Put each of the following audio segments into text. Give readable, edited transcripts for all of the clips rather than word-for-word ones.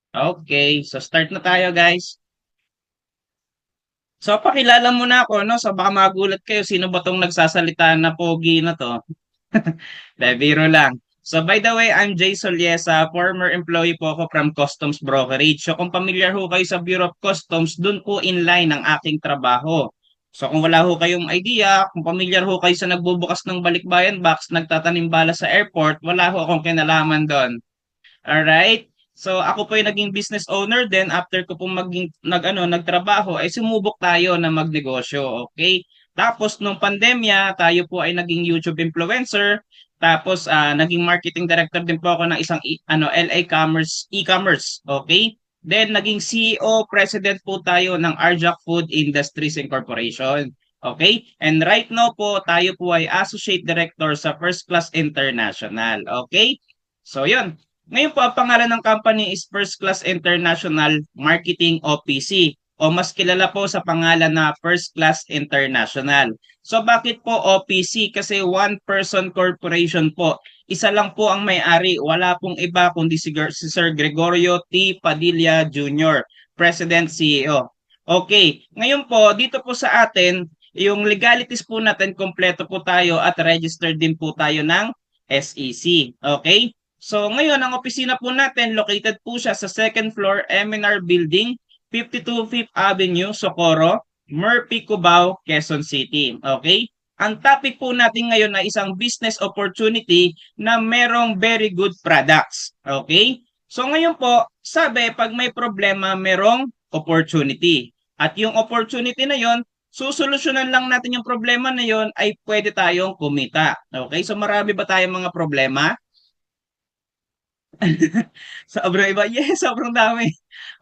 Okay, so start na tayo guys. So pakilala mo na ako, no? So baka magulat kayo, sino ba tong nagsasalita na pogi na to? De, biro lang. So by the way, I'm Jay Soliesa, former employee po ako from Customs Brokerage. So kung familiar ho kayo sa Bureau of Customs, dun po in line ang aking trabaho. So kung wala ho kayong idea, kung familiar ho kayo sa nagbubukas ng balikbayan box, nagtatanim bala sa airport, wala ho akong kinalaman doon. Alright? So ako po yung naging business owner then after ko pong nagtrabaho ay sumubok tayo na magnegosyo, okay? Tapos nung pandemya, tayo po ay naging YouTube influencer. Tapos naging marketing director din po ako ng isang LA Commerce e-commerce, okay? Then naging CEO, president po tayo ng Arjac Food Industries Incorporation. Okay? And right now po, tayo po ay associate director sa First Class International. Okay? So, yun. Ngayon po, ang pangalan ng company is First Class International Marketing OPC o mas kilala po sa pangalan na First Class International. So bakit po OPC? Kasi one person corporation po. Isa lang po ang may-ari. Wala pong iba kundi si Sir Gregorio T. Padilla Jr., President CEO. Okay, ngayon po dito po sa atin, yung legalities po natin kompleto po tayo at registered din po tayo ng SEC. Okay? So ngayon, ang opisina po natin, located po siya sa second floor M&R Building, 52 Fifth Avenue, Socorro, Murphy, Cubao, Quezon City. Okay? Ang topic po natin ngayon ay isang business opportunity na merong very good products. Okay? So ngayon po, sabi, pag may problema, merong opportunity. At yung opportunity na yon, susolusyonan lang natin yung problema na yon ay pwede tayong kumita. Okay? So marami ba tayong mga problema? Sobrang iba. Yes, sobrang dami.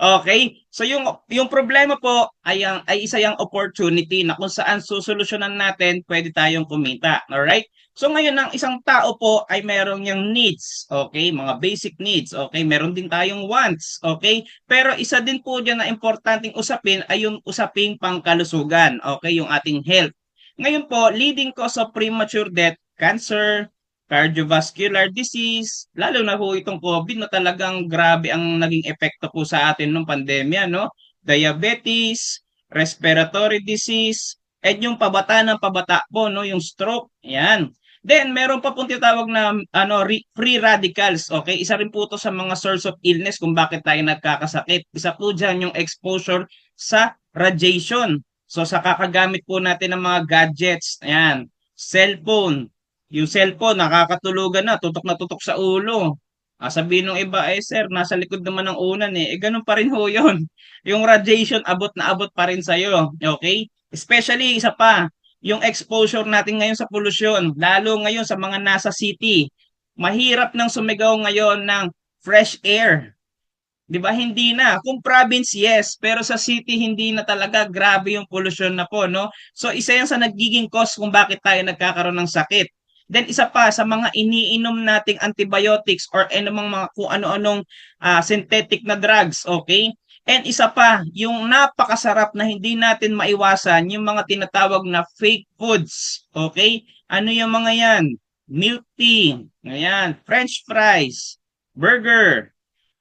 Okay. So yung problema po ay isa yang opportunity na kung saan susolusyonan natin, pwede tayong kumita. All right? So ngayon ang isang tao po ay merong yung needs, okay? Mga basic needs, okay? Meron din tayong wants, okay? Pero isa din po diyan na importanteng usapin ay yung usaping pangkalusugan, okay? Yung ating health. Ngayon po, leading cause of premature death, cancer, cardiovascular disease, lalo na po itong COVID na talagang grabe ang naging epekto po sa atin nung pandemya, no? Diabetes, respiratory disease, at yung pabata ng pabata po, no? Yung stroke, yan. Then, meron pa pong tinatawag na free radicals, okay? Isa rin po to sa mga source of illness kung bakit tayo nagkakasakit. Isa po dyan yung exposure sa radiation. So, sa kakagamit po natin ng mga gadgets, ayan, cellphone, yung cellphone, nakakatulugan na tutok sa ulo. Sabihin ng iba, eh sir, nasa likod naman ng unan eh. Eh ganun pa rin ho yun. Yung radiation, abot na abot pa rin sa'yo. Okay? Especially, isa pa, yung exposure natin ngayon sa pollution, lalo ngayon sa mga nasa city. Mahirap nang sumigaw ngayon ng fresh air. 'Di ba? Hindi na. Kung province, yes. Pero sa city, hindi na talaga. Grabe yung pollution na po, no? So, isa yan sa nagiging cause kung bakit tayo nagkakaroon ng sakit. Then, isa pa, sa mga iniinom nating antibiotics or anumang mga kung ano-anong synthetic na drugs, okay? And isa pa, yung napakasarap na hindi natin maiwasan, yung mga tinatawag na fake foods, okay? Ano yung mga yan? Milk tea, ayan, French fries, burger,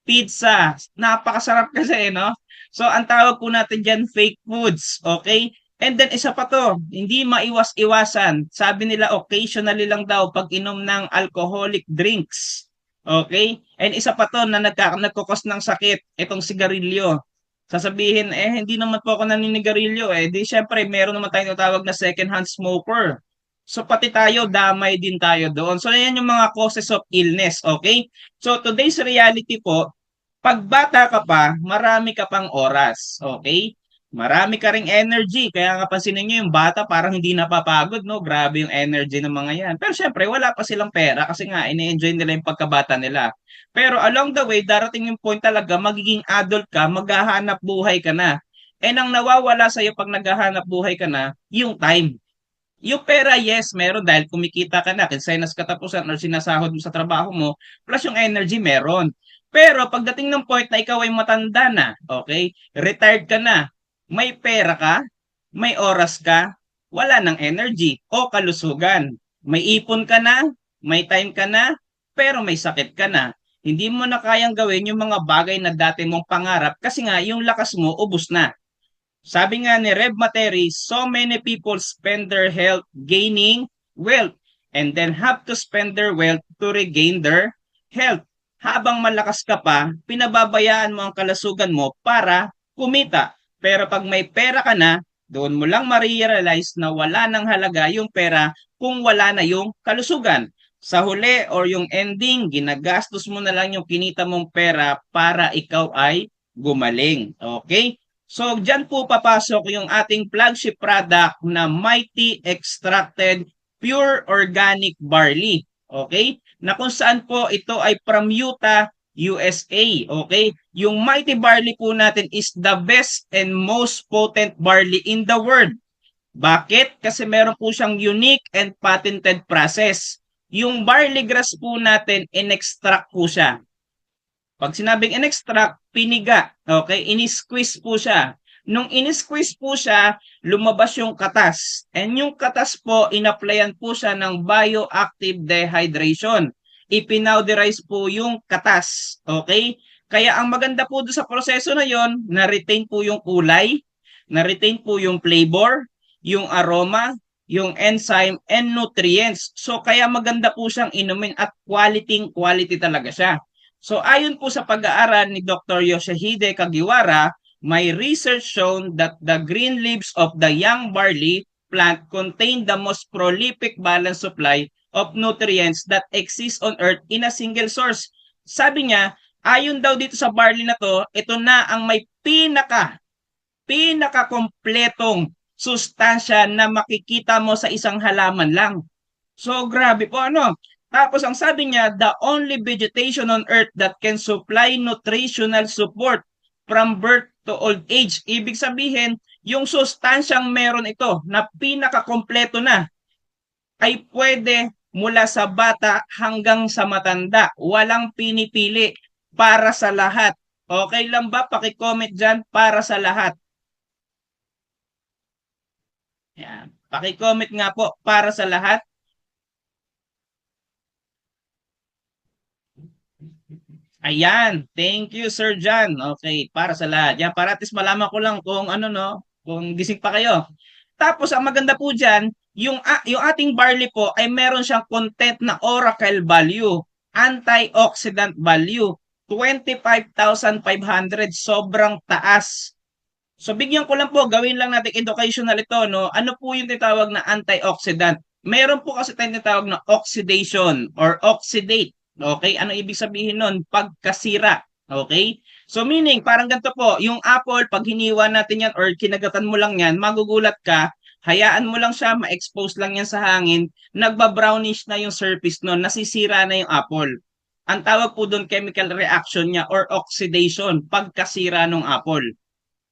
pizza. Napakasarap kasi, no? So, ang tawag po natin dyan, fake foods. Okay? And then, isa pa to, hindi maiwas-iwasan. Sabi nila, occasionally lang daw pag inom ng alcoholic drinks. Okay? And isa pa to na nagkakos ng sakit, itong sigarilyo. Sasabihin, eh, hindi naman po ako naninigarilyo. Eh, di syempre, meron naman tayong tawag na second-hand smoker. So, pati tayo, damay din tayo doon. So, yan yung mga causes of illness. Okay? So, today's reality po, pag bata ka pa, marami ka pang oras, okay? Marami ka ring energy. Kaya nga pansinin nyo yung bata parang hindi napapagod, no? Grabe yung energy ng mga yan. Pero syempre, wala pa silang pera kasi nga ini-enjoy nila yung pagkabata nila. Pero along the way, darating yung point talaga, magiging adult ka, maghahanap buhay ka na. And ang nawawala sa'yo pag naghahanap buhay ka na, yung time. Yung pera, yes, meron dahil kumikita ka na, kinsenas katapusan or sinasahod mo sa trabaho mo, plus yung energy meron. Pero pagdating ng point na ikaw ay matanda na, okay, retired ka na, may pera ka, may oras ka, wala ng energy o kalusugan. May ipon ka na, may time ka na, pero may sakit ka na. Hindi mo na kayang gawin yung mga bagay na dati mong pangarap kasi nga yung lakas mo ubos na. Sabi nga ni Rev Materi, so many people spend their health gaining wealth and then have to spend their wealth to regain their health. Habang malakas ka pa, pinababayaan mo ang kalusugan mo para kumita. Pero pag may pera ka na, doon mo lang ma-realize na wala nang halaga yung pera kung wala na yung kalusugan. Sa huli or yung ending, ginagastos mo na lang yung kinita mong pera para ikaw ay gumaling. Okay? So, dyan po papasok yung ating flagship product na Mighty Extracted Pure Organic Barley. Okay? Na kung saan po ito ay from Utah, USA. Okay? Yung Mighty Barley po natin is the best and most potent barley in the world. Bakit? Kasi meron po siyang unique and patented process. Yung barley grass po natin, in-extract po siya. Pag sinabing in-extract, piniga. Okay? In-squeeze po siya. Nung in-squeeze po siya, lumabas yung katas. And yung katas po, in-applyan po siya ng bioactive dehydration. Ipinowderize po yung katas. Okay? Kaya ang maganda po doon sa proseso na yon, na-retain po yung kulay, na-retain po yung flavor, yung aroma, yung enzyme, and nutrients. So, kaya maganda po siyang inumin at quality talaga siya. So ayon po sa pag-aaral ni Dr. Yoshihide Kagiwara, may research shown that the green leaves of the young barley plant contain the most prolific balanced supply of nutrients that exist on earth in a single source. Sabi niya, ayon daw dito sa barley na to, ito na ang may pinaka-kompletong sustansya na makikita mo sa isang halaman lang. So grabe po ano. Tapos ang sabi niya, the only vegetation on earth that can supply nutritional support from birth to old age. Ibig sabihin, yung sustansyang meron ito na pinakakompleto na ay pwede mula sa bata hanggang sa matanda. Walang pinipili, para sa lahat. Okay lang ba? Paki-comment dyan, para sa lahat. Yan. Paki-comment nga po, para sa lahat. Ayan, thank you Sir John. Okay, para sa lahat. Yan, para at least malaman ko lang kung ano no, kung gising pa kayo. Tapos ang maganda po diyan, yung ating barley po ay meron siyang content na oracle value, antioxidant value, 25,500, sobrang taas. So bigyan ko lang po, gawin lang natin educational ito, no? Ano po yung tinatawag na antioxidant? Meron po kasi tayong tinatawag na oxidation or oxidate. Okay? Ano ibig sabihin nun? Pagkasira. Okay? So meaning, parang ganito po, yung apple, pag hiniwa natin yan or kinagatan mo lang yan, magugulat ka, hayaan mo lang siya, ma-expose lang yan sa hangin, nagba-brownish na yung surface nun, nasisira na yung apple. Ang tawag po doon chemical reaction niya or oxidation, pagkasira ng apple.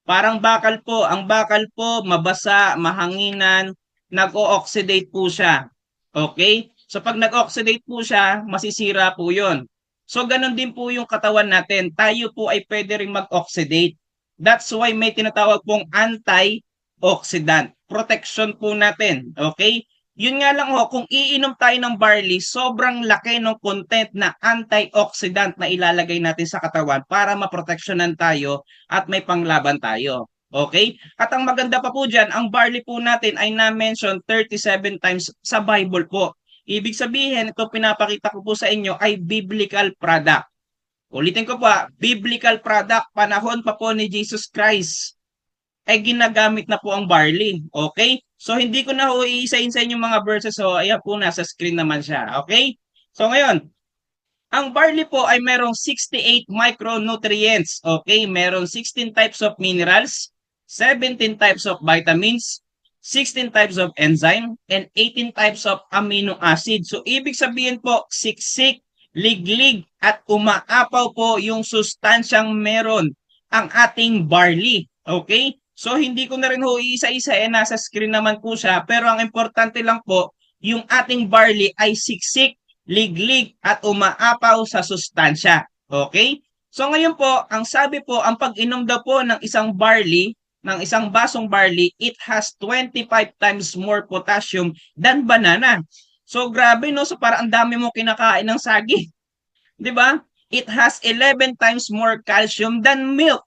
Parang bakal po. Ang bakal po, mabasa, mahanginan, nag-o-oxidate po siya. Okay? So pag nag-oxidate po siya, masisira po yun. So ganun din po yung katawan natin. Tayo po ay pwede rin mag-oxidate. That's why may tinatawag pong anti-oxidant. Protection po natin. Okay? Yun nga lang ho, kung iinom tayo ng barley, sobrang laki ng content na antioxidant na ilalagay natin sa katawan para maproteksyonan tayo at may panglaban tayo. Okay? At ang maganda pa po dyan, ang barley po natin ay na-mention 37 times sa Bible po. Ibig sabihin, ito pinapakita ko po sa inyo ay biblical product. Ulitin ko pa, biblical product, panahon pa po ni Jesus Christ ay ginagamit na po ang barley. Okay? So, hindi ko na ho iisayin sa inyo mga verses. So, ayan po, nasa screen naman siya. Okay? So, ngayon, ang barley po ay merong 68 micronutrients. Okay? Merong 16 types of minerals, 17 types of vitamins, 16 types of enzyme, and 18 types of amino acid. So, ibig sabihin po, siksik, liglig, at umaapaw po yung sustansyang meron ang ating barley. Okay? So, hindi ko na rin ho isa-isa, nasa screen naman po siya. Pero ang importante lang po, yung ating barley ay siksik, liglig, at umaapaw sa sustansya. Okay? So, ngayon po, ang sabi po, ang pag-inom daw po ng isang barley, ng isang basong barley, it has 25 times more potassium than banana. So, grabe, no? So, parang ang dami mo kinakain ng saging. 'Di ba? It has 11 times more calcium than milk.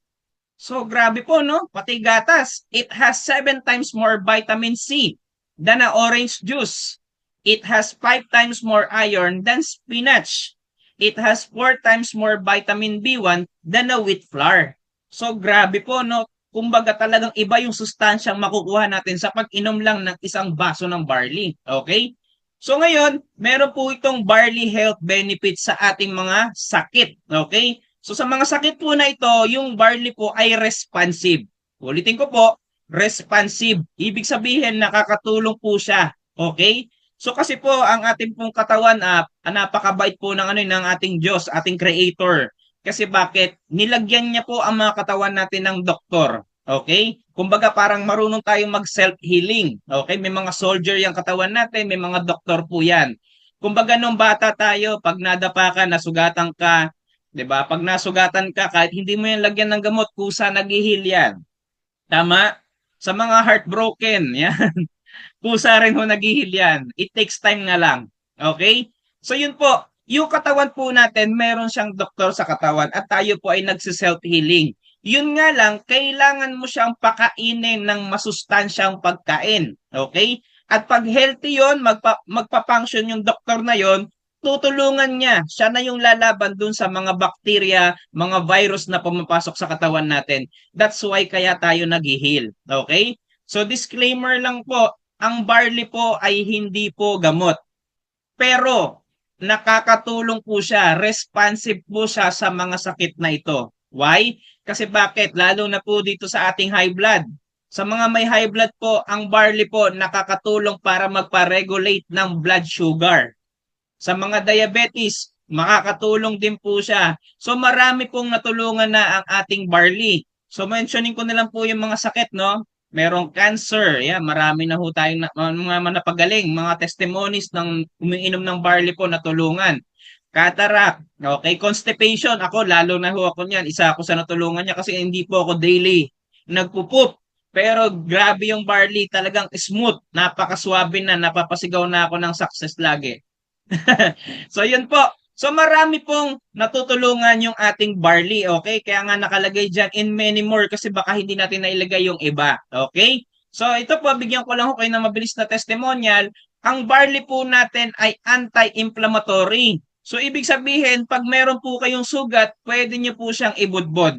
So grabe po, no? Pati gatas. It has 7 times more vitamin C than a orange juice. It has 5 times more iron than spinach. It has 4 times more vitamin B1 than a wheat flour. So grabe po, no? Kumbaga talagang iba yung sustansyang makukuha natin sa pag-inom lang ng isang baso ng barley. Okay? So ngayon, meron po itong barley health benefits sa ating mga sakit. Okay? So sa mga sakit po na ito, yung barley po ay responsive. Ulitin ko po, responsive. Ibig sabihin, nakakatulong po siya. Okay? So kasi po, ang ating pong katawan, napakabait po ng, ng ating Diyos, ating Creator. Kasi bakit? Nilagyan niya po ang mga katawan natin ng doktor. Okay? Kumbaga parang marunong tayong mag-self-healing. Okay? May mga soldier yung katawan natin, may mga doktor po yan. Kumbaga nung bata tayo, pag nadapa ka, nasugatan ka, 'di ba? Pag nasugatan ka, kahit hindi mo yan lagyan ng gamot, kusa nag-heal yan. Tama? Sa mga heartbroken, yan. Kusa rin ho nag-heal yan. It takes time na lang. Okay? So yun po, yung katawan po natin, meron siyang doktor sa katawan at tayo po ay nagsi-self-healing. Yun nga lang, kailangan mo siyang pakainin ng masustansyang pagkain. Okay? At pag healthy yun, magpa-function yung doktor na yon, tutulungan niya. Siya na yung lalaban dun sa mga bakterya, mga virus na pumapasok sa katawan natin. That's why kaya tayo nag-heal. Okay? So disclaimer lang po, ang barley po ay hindi po gamot. Pero nakakatulong po siya, responsive po siya sa mga sakit na ito. Why? Kasi bakit? Lalo na po dito sa ating high blood. Sa mga may high blood po, ang barley po nakakatulong para magpa-regulate ng blood sugar. Sa mga diabetes, makakatulong din po siya. So marami pong natulungan na ang ating barley. So mentioning ko na lang po yung mga sakit, no? Merong cancer, yeah, marami na ho tayong mga napagaling, mga testimonies ng umiinom ng barley po natulungan. Cataract, okay, constipation, ako lalo na ho ako niyan, isa ako sa natulungan niya kasi hindi po ako daily nagpupup. Pero grabe yung barley, talagang smooth, napakaswabe na, napapasigaw na ako ng success lagi. So yun po. So marami pong natutulungan yung ating barley, okay? Kaya nga nakalagay dyan in many more kasi baka hindi natin nailagay yung iba, okay? So ito po, bigyan ko lang ho kayo ng mabilis na testimonial. Ang barley po natin ay anti-inflammatory. So ibig sabihin, pag meron po kayong sugat, pwede niyo po siyang ibudbod.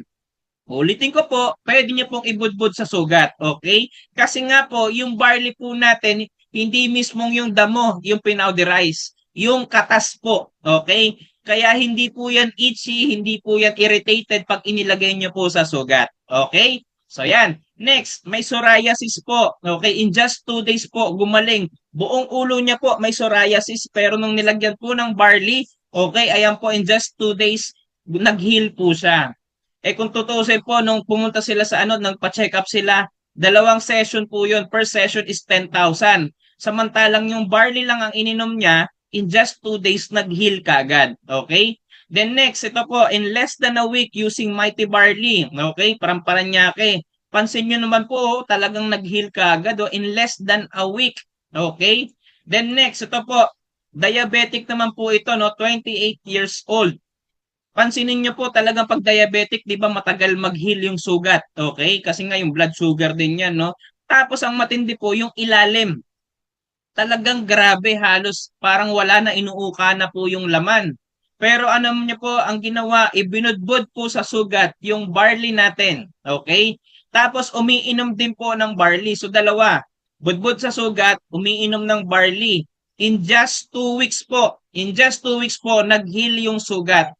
Ulitin ko po, pwede niyo pong ibudbud sa sugat, okay? Kasi nga po, yung barley po natin, hindi mismong yung damo, yung pinowderize, yung katas po, okay? Kaya hindi po yan itchy, hindi po yan irritated pag inilagay niyo po sa sugat, okay? So yan. Next, may psoriasis po. Okay, in just 2 days po, gumaling. Buong ulo niya po may psoriasis, pero nung nilagyan po ng barley, okay, ayan po, in just 2 days, nag-heal po siya. Eh kung tutusin po, nung pumunta sila sa nagpa-check up sila, 2 session po yun. Per session is 10,000. Samantalang yung barley lang ang ininom niya, in just 2 days, nag-heal kagad. Okay? Then next, ito po, in less than a week using Mighty Barley. Okay? Parang Paranaque. Pansin nyo naman po, talagang nag-heal kagad in less than a week. Okay? Then next, ito po, diabetic naman po ito, 28 years old. Pansinin niyo po talagang pag diabetic, 'di ba matagal mag-heal yung sugat, okay? Kasi nga yung blood sugar din 'yan, no? Tapos ang matindi po yung ilalim. Talagang grabe, halos parang wala na, inuuka na po yung laman. Pero ano niyo po ang ginawa, ibinudbud po sa sugat yung barley natin, okay? Tapos umiinom din po ng barley. So dalawa, budbud sa sugat, umiinom ng barley. In just 2 weeks po, nag-heal yung sugat.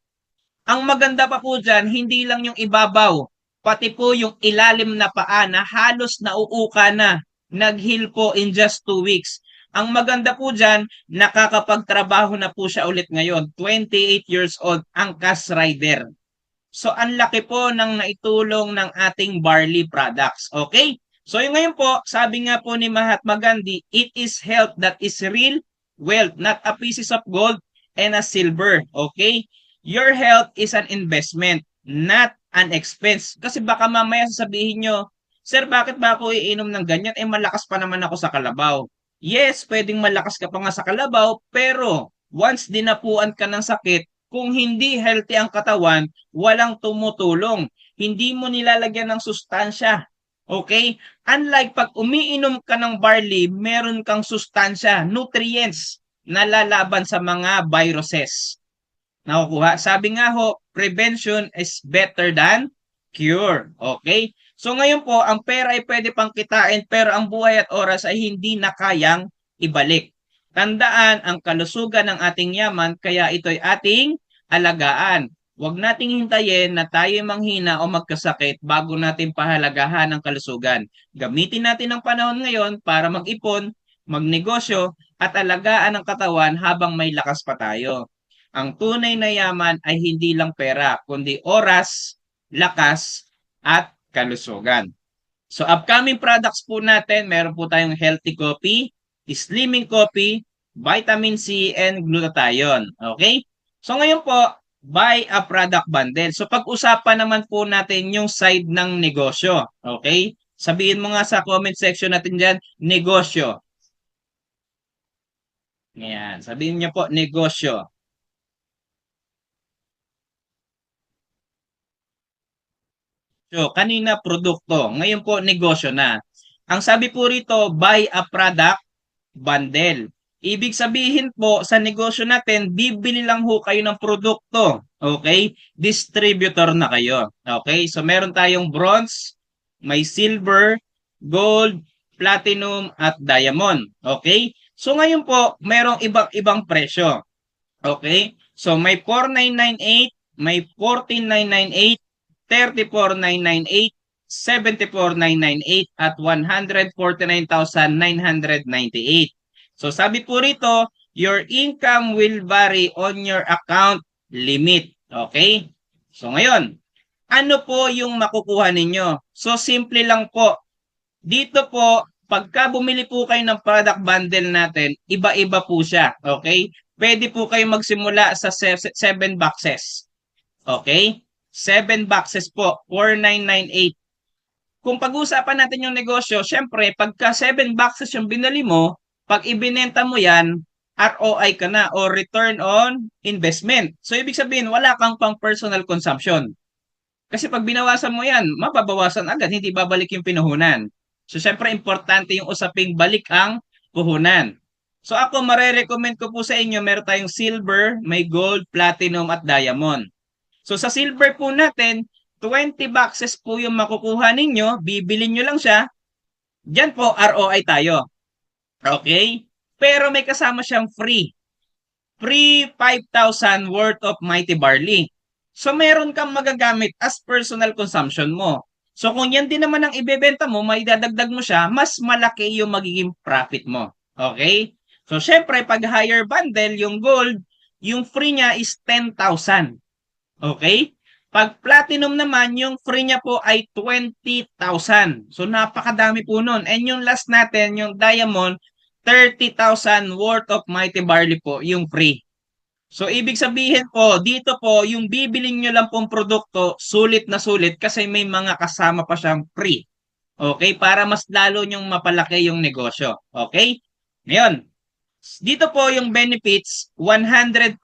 Ang maganda pa po dyan, hindi lang yung ibabaw, pati po yung ilalim na paa na halos nauuka na, nag-heal po in just 2 weeks. Ang maganda po dyan, nakakapagtrabaho na po siya ulit ngayon. 28 years old, ang cash rider. So, ang laki po ng naitulong ng ating barley products. Okay? So, yung ngayon po, sabi nga po ni Mahatma Gandhi, it is health that is real wealth, not a pieces of gold and a silver. Okay? Your health is an investment, not an expense. Kasi baka mamaya sasabihin nyo, Sir, bakit ba ako iinom ng ganyan? Eh, malakas pa naman ako sa kalabaw. Yes, pwedeng malakas ka pa nga sa kalabaw, pero once dinapuan ka ng sakit, kung hindi healthy ang katawan, walang tumutulong. Hindi mo nilalagyan ng sustansya. Okay? Unlike pag umiinom ka ng barley, meron kang sustansya, nutrients na lalaban sa mga viruses. Nakukuha? Sabi nga ho, prevention is better than cure. Okay? So ngayon po, ang pera ay pwede pang kitain pero ang buhay at oras ay hindi na kayang ibalik. Tandaan ang kalusugan ng ating yaman kaya ito'y ating alagaan. Huwag nating hintayin na tayo manghina o magkasakit bago natin pahalagahan ang kalusugan. Gamitin natin ang panahon ngayon para mag-ipon, magnegosyo at alagaan ang katawan habang may lakas pa tayo. Ang tunay na yaman ay hindi lang pera, kundi oras, lakas, at kalusugan. So upcoming products po natin, meron po tayong healthy coffee, slimming coffee, vitamin C, and glutathione. Okay? So ngayon po, buy a product bundle. So pag-usapan naman po natin yung side ng negosyo. Okay? Sabihin mo nga sa comment section natin dyan, negosyo. Yan. Sabihin niyo po, negosyo. So, kanina produkto, ngayon po negosyo na. Ang sabi po rito, buy a product bundle. Ibig sabihin po, sa negosyo natin, bibili lang ho kayo ng produkto. Okay? Distributor na kayo. Okay? So, meron tayong bronze, may silver, gold, platinum, at diamond. Okay? So, ngayon po, merong ibang presyo. Okay? So, may 4998, may 14998, 34998, 74998 at 149,998. So sabi po rito, your income will vary on your account limit. Okay? So ngayon, ano po yung makukuha ninyo? So simple lang po. Dito po, pagka bumili po kayo ng product bundle natin, iba-iba po siya. Okay? Pwede po kayo magsimula sa 7 boxes. Okay? 7 boxes po, 4998. Kung pag-uusapan natin yung negosyo, syempre, pagka 7 boxes yung binili mo, pag ibinenta mo yan, ROI ka na o return on investment. So, ibig sabihin, wala kang pang personal consumption. Kasi pag binawasan mo yan, mababawasan agad, hindi babalik yung pinuhunan. So, syempre, importante yung usaping balik ang puhunan. So, ako, marerecommend ko po sa inyo, meron tayong silver, may gold, platinum, at diamond. So sa silver po natin, 20 boxes po yung makukuha ninyo, bibilin nyo lang siya, dyan po ROI tayo. Okay? Pero may kasama siyang free. Free 5,000 worth of Mighty Barley. So meron kang magagamit as personal consumption mo. So kung yan din naman ang ibebenta mo, may dadagdag mo siya, mas malaki yung magiging profit mo. Okay? So syempre, pag higher bundle, yung gold, yung free niya is 10,000. Okay? Pag platinum naman, yung free niya po ay 20,000. So napakadami po nun. And yung last natin, yung diamond, 30,000 worth of Mighty Barley po, yung free. So ibig sabihin po, dito po, yung bibiling nyo lang pong produkto, sulit na sulit kasi may mga kasama pa siyang free. Okay? Para mas lalo nyong mapalaki yung negosyo. Okay? Ngayon, dito po yung benefits, 100%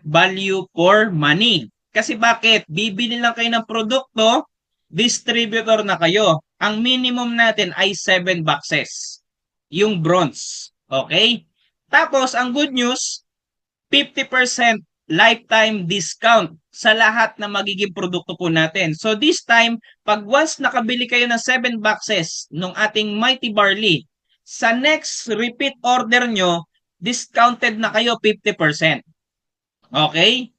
value for money. Kasi bakit? Bibili lang kayo ng produkto, distributor na kayo. Ang minimum natin ay 7 boxes. Yung bronze. Okay? Tapos, ang good news, 50% lifetime discount sa lahat na magiging produkto po natin. So this time, pag once nakabili kayo ng 7 boxes ng ating Mighty Barley, sa next repeat order nyo, discounted na kayo 50%. Okay?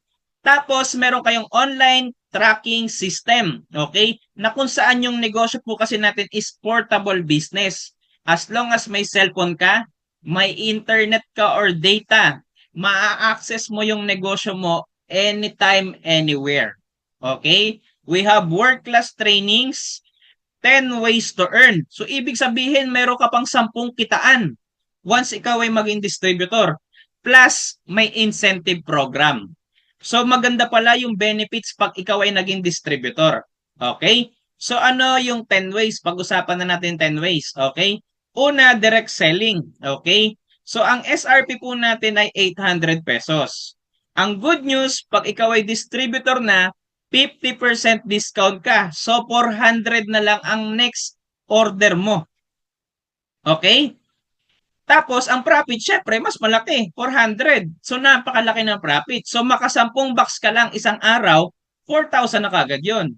Tapos, meron kayong online tracking system. Okay? Na kung saan yung negosyo po kasi natin is portable business. As long as may cellphone ka, may internet ka or data, maa-access mo yung negosyo mo anytime, anywhere. Okay? We have world-class trainings, 10 ways to earn. So, ibig sabihin, meron ka pang 10 kitaan once ikaw ay maging distributor. Plus, may incentive program. So maganda pala yung benefits pag ikaw ay naging distributor. Okay? So ano yung 10 ways? Pag-usapan na natin 10 ways. Okay? Una, direct selling. Okay? So ang SRP po natin ay 800 pesos. Ang good news, pag ikaw ay distributor na, 50% discount ka. So, 400 na lang ang next order mo. Okay? Tapos, ang profit, syempre, mas malaki, 400. So, napakalaki ng profit. So, makasampung box ka lang isang araw, 4,000 na kagad yon.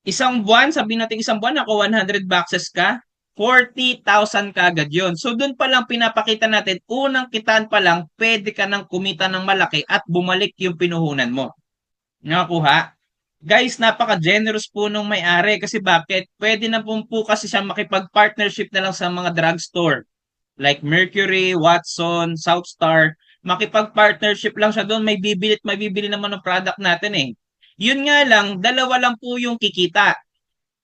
Isang buwan, sabihin natin isang buwan, ako 100 boxes ka, 40,000 kagad yon. So, dun pa lang pinapakita natin, unang kitaan pa lang, pwede ka nang kumita ng malaki at bumalik yung pinuhunan mo. Nakakuha? Guys, napaka-generous po nung may-ari kasi bakit? Pwede na po kasi siya makipag-partnership na lang sa mga drugstore like Mercury, Watson, Southstar. Makipag-partnership lang siya doon, may bibili naman ng product natin eh. Yun nga lang, dalawa lang po yung kikita.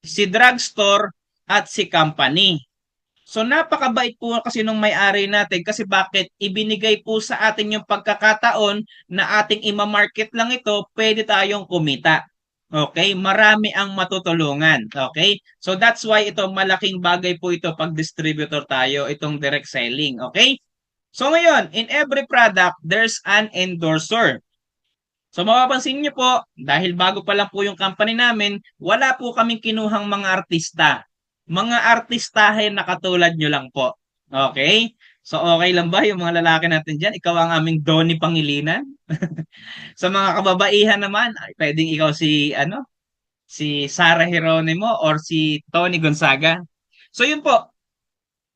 Si drugstore at si company. So napakabait po kasi nung may-ari natin kasi bakit ibinigay po sa atin yung pagkakataon na ating ima-market lang ito, pwede tayong kumita. Okay? Marami ang matutulungan. Okay? So that's why ito malaking bagay po ito pag distributor tayo, itong direct selling. Okay? So ngayon, in every product, there's an endorser. So mapapansin niyo po, dahil bago pa lang po yung company namin, wala po kaming kinuhang mga artista. Mga artistahe na katulad nyo lang po. Okay? So okay lang ba yung mga lalaki natin dyan? Ikaw ang aming Donnie Pangilinan? Sa mga kababaihan naman, ay, pwedeng ikaw si Sarah Geronimo or si Tony Gonzaga. So yun po,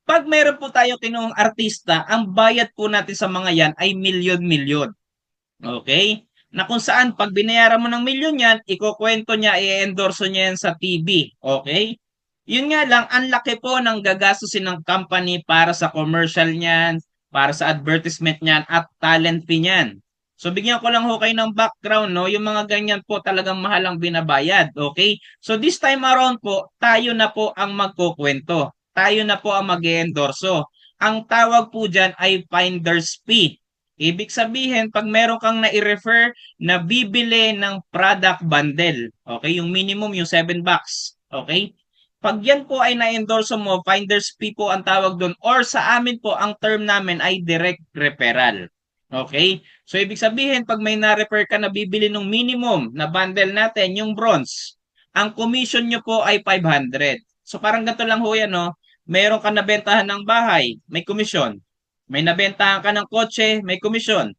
pag meron po tayo kinuhang artista, ang bayad po natin sa mga yan ay milyon-milyon. Okay? Na kung saan pag binayaran mo ng milyon yan, ikukwento niya, i-endorso niya yan sa TV. Okay? Yun nga lang, ang laki po ng gagastusin ng company para sa commercial niyan, para sa advertisement niyan, at talent fee niyan. So bigyan ko lang ho kayo ng background, no? Yung mga ganyan po talagang mahal ang binabayad. Okay? So this time around po, tayo na po ang magkukwento. Tayo na po ang mag-endorso. Ang tawag po dyan ay finder's fee. Ibig sabihin, pag meron kang nai-refer na bibili ng product bundle, okay, yung minimum, yung 7 bucks, okay? Pag yan po ay na-endorse mo, finder's fee po ang tawag doon, or sa amin po, ang term namin ay direct referral. Okay? So, ibig sabihin, pag may na-refer ka na bibili ng minimum na bundle natin, yung bronze, ang commission nyo po ay 500. So, parang ganito lang ho yan, no? Meron ka nabentahan ng bahay, may commission. May nabentahan ka ng kotse, may komisyon.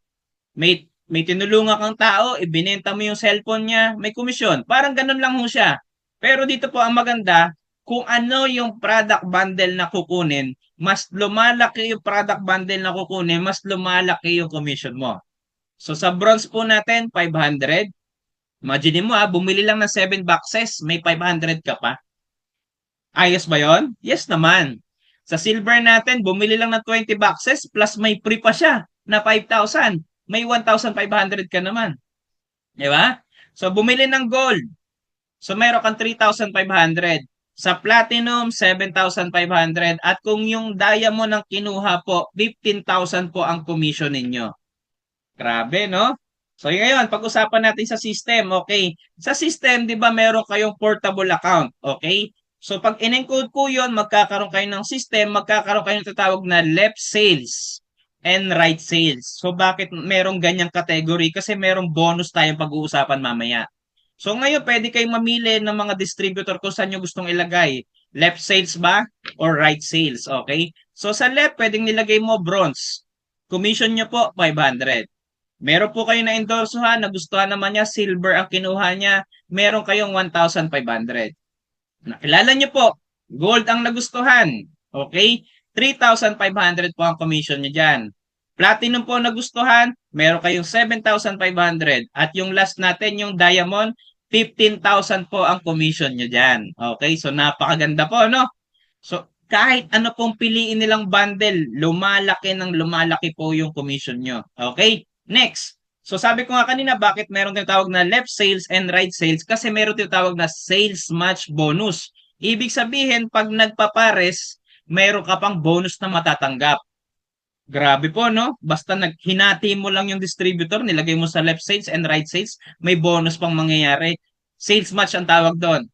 May tinulungan kang tao, ibinenta mo yung cellphone niya, may komisyon. Parang ganun lang ho siya. Pero dito po ang maganda, kung ano yung product bundle na kukunin, mas lumalaki yung product bundle na kukunin, mas lumalaki yung commission mo. So sa bronze po natin, 500. Imagine mo bumili lang ng 7 boxes, may 500 ka pa. Ayos ba yon? Yes naman. Sa silver natin, bumili lang ng 20 boxes plus may free pa siya na 5,000. May 1,500 ka naman. Di ba? So, bumili ng gold. So, mayroon kang 3,500. Sa platinum, 7,500. At kung yung diamond ang kinuha po, 15,000 po ang commission ninyo. Grabe, no? So, ngayon, pag-usapan natin sa system, okay? Sa system, di ba, meron kayong portable account, okay? So, pag in-encode po yun, magkakaroon kayo ng system, magkakaroon kayo ng tatawag na left sales and right sales. So, bakit merong ganyang category? Kasi merong bonus tayong pag-uusapan mamaya. So, ngayon, pwede kayong mamili ng mga distributor kung saan nyo gustong ilagay. Left sales ba? Or right sales, okay? So, sa left, pwedeng nilagay mo bronze. Commission nyo po, 500. Meron po kayo na endorsohan, nagustuhan naman niya, silver ang kinuha niya, meron kayong 1,500. Nakilala niyo po, gold ang nagustuhan. Okay? 3,500 po ang commission niyo dyan. Platinum po nagustuhan, meron kayong 7,500. At yung last natin, yung diamond, 15,000 po ang commission niyo dyan. Okay? So napakaganda po, no? So kahit ano pong piliin nilang bundle, lumalaki ng lumalaki po yung commission nyo. Okay? Next. So sabi ko nga kanina, bakit meron tinatawag na left sales and right sales? Kasi meron tinatawag na sales match bonus. Ibig sabihin, pag nagpapares, meron ka pang bonus na matatanggap. Grabe po, no? Basta hinati mo lang yung distributor, nilagay mo sa left sales and right sales, may bonus pang mangyayari. Sales match ang tawag doon.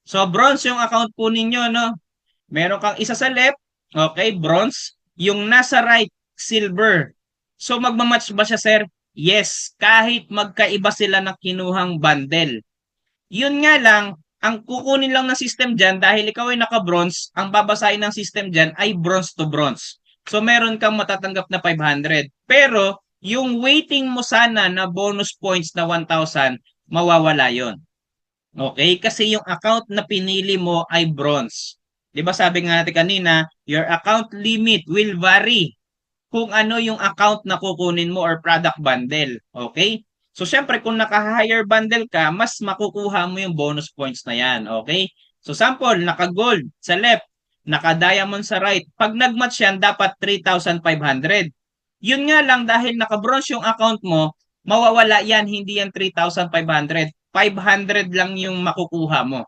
So, bronze yung account po ninyo, no? Meron kang isa sa left, okay, bronze. Yung nasa right, silver. So magmamatch ba siya, sir? Yes, kahit magkaiba sila ng kinuhang bundle. Yun nga lang, ang kukunin lang ng system dyan, dahil ikaw ay naka-bronze, ang babasahin ng system dyan ay bronze to bronze. So meron kang matatanggap na 500. Pero yung waiting mo sana na bonus points na 1,000, mawawala yon. Okay? Kasi yung account na pinili mo ay bronze. 'Di ba sabi nga natin kanina, your account limit will vary kung ano yung account na kukunin mo or product bundle. Okay? So, syempre, kung naka-higher bundle ka, mas makukuha mo yung bonus points na yan. Okay? So, sample, naka-gold sa left, naka-diamond sa right. Pag nag-match yan, dapat 3,500. Yun nga lang, dahil naka-bronze yung account mo, mawawala yan, hindi yan 3,500. 500 lang yung makukuha mo.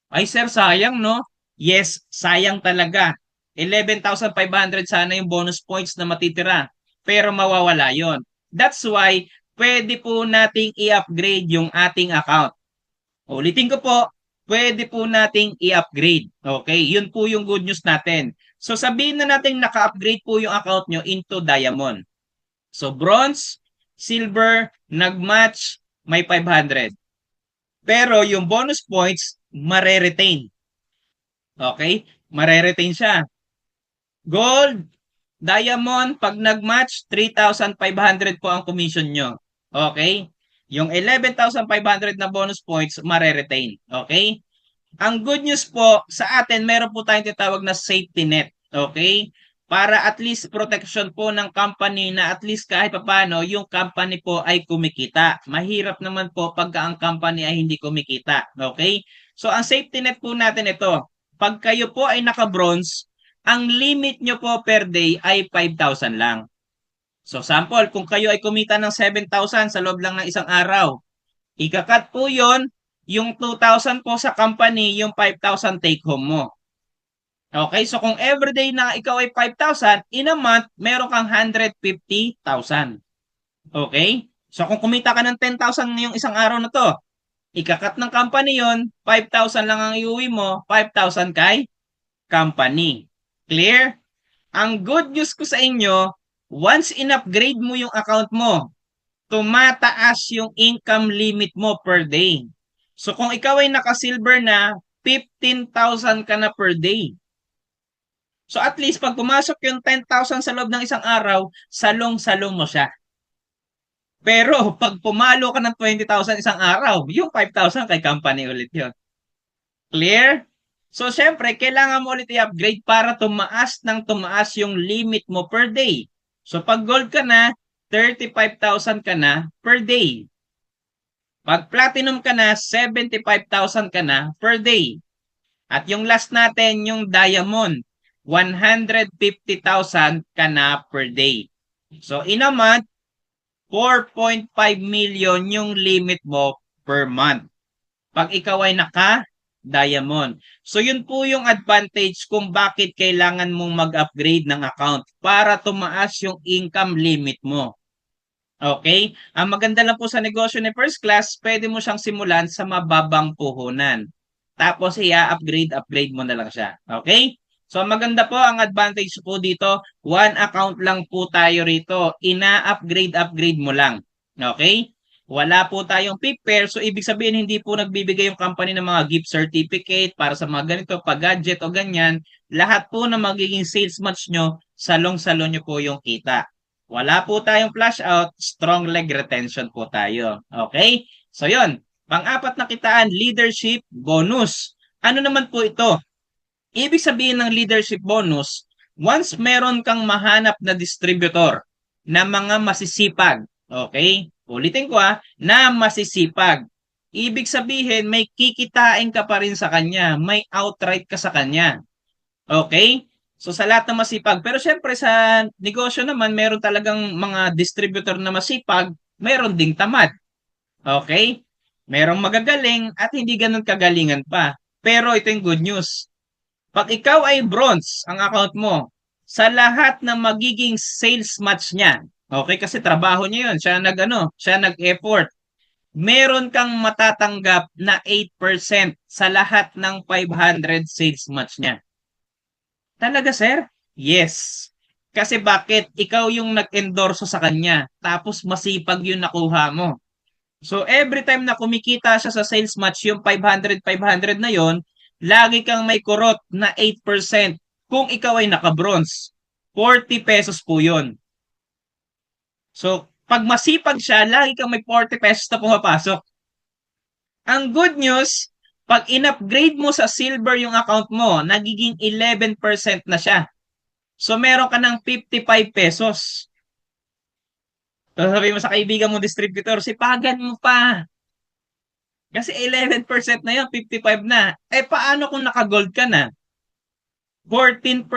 Ay sir, sayang no? Yes, sayang talaga. 11,500 sana yung bonus points na matitira. Pero mawawala yon. That's why, pwede po nating i-upgrade yung ating account. Ulitin ko po, pwede po nating i-upgrade. Okay, yun po yung good news natin. So sabihin na natin naka-upgrade po yung account nyo into diamond. So bronze, silver, nag-match, may 500. Pero yung bonus points, mare-retain. Okay? Mare-retain siya. Gold, diamond, pag nag-match, 3,500 po ang commission nyo. Okay? Yung 11,500 na bonus points, mare-retain. Okay? Ang good news po, sa atin, meron po tayong tinatawag na safety net. Okay? Para at least protection po ng company na at least kahit papano, yung company po ay kumikita. Mahirap naman po pagka ang company ay hindi kumikita. Okay? So, ang safety net po natin ito. Pag kayo po ay naka-bronze, ang limit nyo po per day ay 5,000 lang. So, sample, kung kayo ay kumita ng 7,000 sa loob lang ng isang araw, ikakat po yon, yung 2,000 po sa company, yung 5,000 take home mo. Okay, so kung everyday na ikaw ay 5,000, in a month, meron kang 150,000. Okay? So kung kumita ka ng 10,000 yung isang araw na to, ikakat ng company yon, 5,000 lang ang iuwi mo, 5,000 kay company. Clear? Ang good news ko sa inyo, once in-upgrade mo yung account mo, tumataas yung income limit mo per day. So kung ikaw ay naka-silver na, 15,000 ka na per day. So at least pag pumasok yung 10,000 sa loob ng isang araw, salong-salong mo siya. Pero pag pumalo ka ng 20,000 isang araw, yung 5,000 kay company ulit yun. Clear? So syempre, kailangan mo ulit i-upgrade para tumaas ng tumaas yung limit mo per day. So pag gold ka na, 35,000 ka na per day. Pag platinum ka na, 75,000 ka na per day. At yung last natin, yung diamond, 150,000 ka na per day. So in a month, 4.5 million yung limit mo per month. Pag ikaw ay naka-diamond. So yun po yung advantage kung bakit kailangan mong mag-upgrade ng account para tumaas yung income limit mo. Okay? Ang maganda lang po sa negosyo ni First Class, pwede mo siyang simulan sa mababang puhunan. Tapos upgrade mo na lang siya. Okay? So maganda po ang advantage po dito, one account lang po tayo rito. Upgrade mo lang. Okay? Wala po tayong prepare, so ibig sabihin hindi po nagbibigay yung company ng mga gift certificate para sa mga ganito, pag-gadget o ganyan. Lahat po na magiging sales match nyo, salong-salon nyo po yung kita. Wala po tayong flash out, strong leg retention po tayo. Okay? So yon. Pang-apat na kitaan, leadership bonus. Ano naman po ito? Ibig sabihin ng leadership bonus, once meron kang mahanap na distributor na mga masisipag, okay? Ulitin ko na masisipag. Ibig sabihin may kikitain ka pa rin sa kanya, may outright ka sa kanya. Okay? So sa lahat ng masipag, pero syempre sa negosyo naman, meron talagang mga distributor na masipag, meron ding tamad. Okay? Merong magagaling at hindi ganun kagalingan pa. Pero ito yung good news. Pag ikaw ay bronze ang account mo, sa lahat ng magiging sales match niya, okay, kasi trabaho niya yun, siya nag-effort, meron kang matatanggap na 8% sa lahat ng 500 sales match niya. Talaga, sir? Yes. Kasi bakit? Ikaw yung nag-endorso sa kanya. Tapos masipag yung nakuha mo. So every time na kumikita siya sa sales match, yung 500 na yon, lagi kang may kurot na 8% kung ikaw ay naka-bronze. 40 pesos po yun. So pag masipag siya, lagi kang may 40 pesos na pumapasok. Ang good news, pag in-upgrade mo sa silver yung account mo, nagiging 11% na siya. So meron ka ng 55 pesos. So sabi mo sa kaibigan mo distributor, sipagan mo pa. Kasi 11% na yun, 55 na. Eh paano kung naka-gold ka na? 14%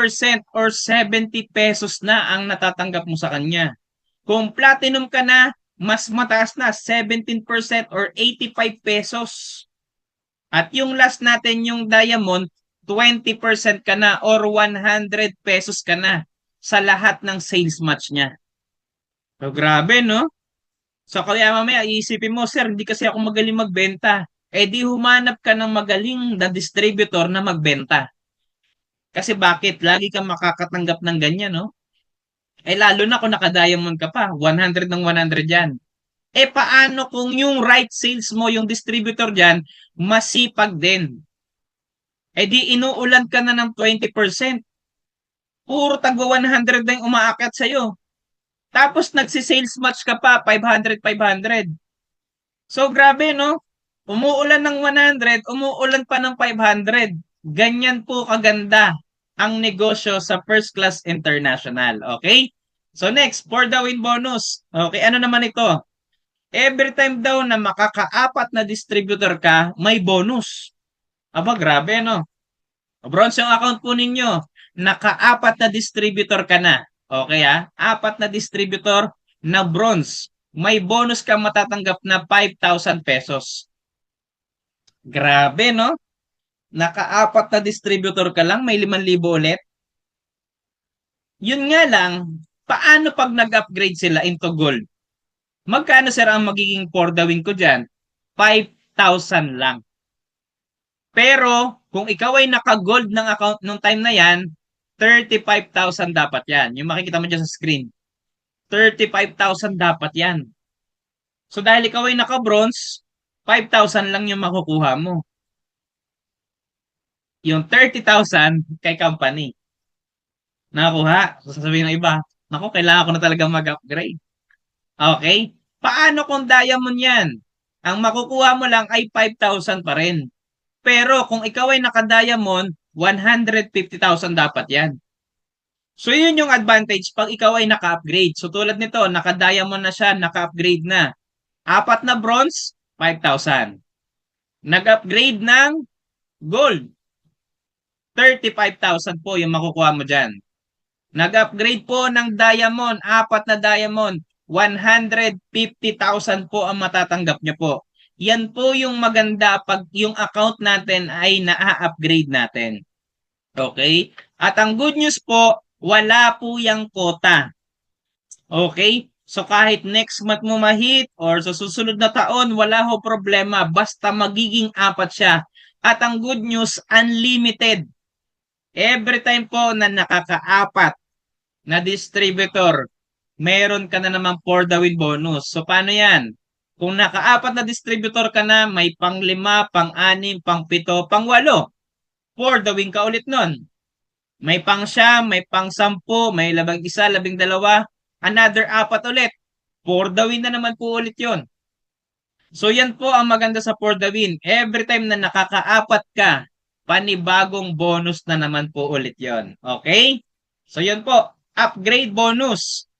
or 70 pesos na ang natatanggap mo sa kanya. Kung platinum ka na, mas mataas na, 17% or 85 pesos. At yung last natin, yung diamond, 20% ka na or 100 pesos ka na sa lahat ng sales match niya. So grabe, no? So kaya mamaya iisipin mo, sir, hindi kasi ako magaling magbenta. Eh di humanap ka ng magaling na distributor na magbenta. Kasi bakit? Lagi kang makakatanggap ng ganyan, no? Eh lalo na kung naka-diamond ka pa, 100 ng 100 yan. Eh paano kung yung right sales mo, yung distributor dyan, masipag din? Eh di inuulan ka na ng 20%. Puro tagwa 100 na yung umaakyat sa'yo. Tapos nagsi-sales match ka pa, 500, 500. So grabe, no? Umuulan ng 100, umuulan pa ng 500. Ganyan po kaganda ang negosyo sa First Class International. Okay? So next, for the win bonus. Okay, ano naman ito? Every time daw na makakaapat na distributor ka, may bonus. Aba, grabe, no? Bronze yung account po ninyo. Nakaapat na distributor ka na. Okay, ah? Apat na distributor na bronze. May bonus ka matatanggap na 5,000 pesos. Grabe, no? Nakaapat na distributor ka lang, may 5,000 ulit. Yun nga lang, paano pag nag-upgrade sila into gold? Magkano sir ang magiging for the win ko dyan? 5,000 lang. Pero, kung ikaw ay naka-gold ng account nung time na yan, 35,000 dapat yan. Yung makikita mo dyan sa screen. 35,000 dapat yan. So, dahil ikaw ay naka-bronze, 5,000 lang yung makukuha mo. Yung 30,000 kay company. Nakakuha. So, sasabihin ng iba, naku, kailangan ko na talaga mag-upgrade. Okay? Paano kung diamond yan? Ang makukuha mo lang ay 5,000 pa rin. Pero kung ikaw ay naka-diamond, 150,000 dapat yan. So yun yung advantage pag ikaw ay naka-upgrade. So tulad nito, naka-diamond na siya, naka-upgrade na. Apat na bronze, 5,000. Nag-upgrade ng gold, 35,000 po yung makukuha mo dyan. Nag-upgrade po ng diamond, apat na diamond, 150,000 po ang matatanggap niyo po. Yan po yung maganda pag yung account natin ay na-upgrade natin. Okay? At ang good news po, wala po yung quota. Okay? So kahit next month mo ma-hit or sa susunod na taon, wala ho problema. Basta magiging apat siya. At ang good news, unlimited. Every time po na nakakaapat na distributor, meron ka na naman for the win bonus. So paano yan? Kung nakaapat na distributor ka na, may pang-5, pang-6, pang-7, pang-8. For the win ka ulit nun. May pang-9, may pang-10, may 11, 12, another apat ulit. For the win na naman po ulit yon. So yan po ang maganda sa for the win. Every time na nakakaapat ka, panibagong bonus na naman po ulit yon. Okay? So yan po, upgrade bonus,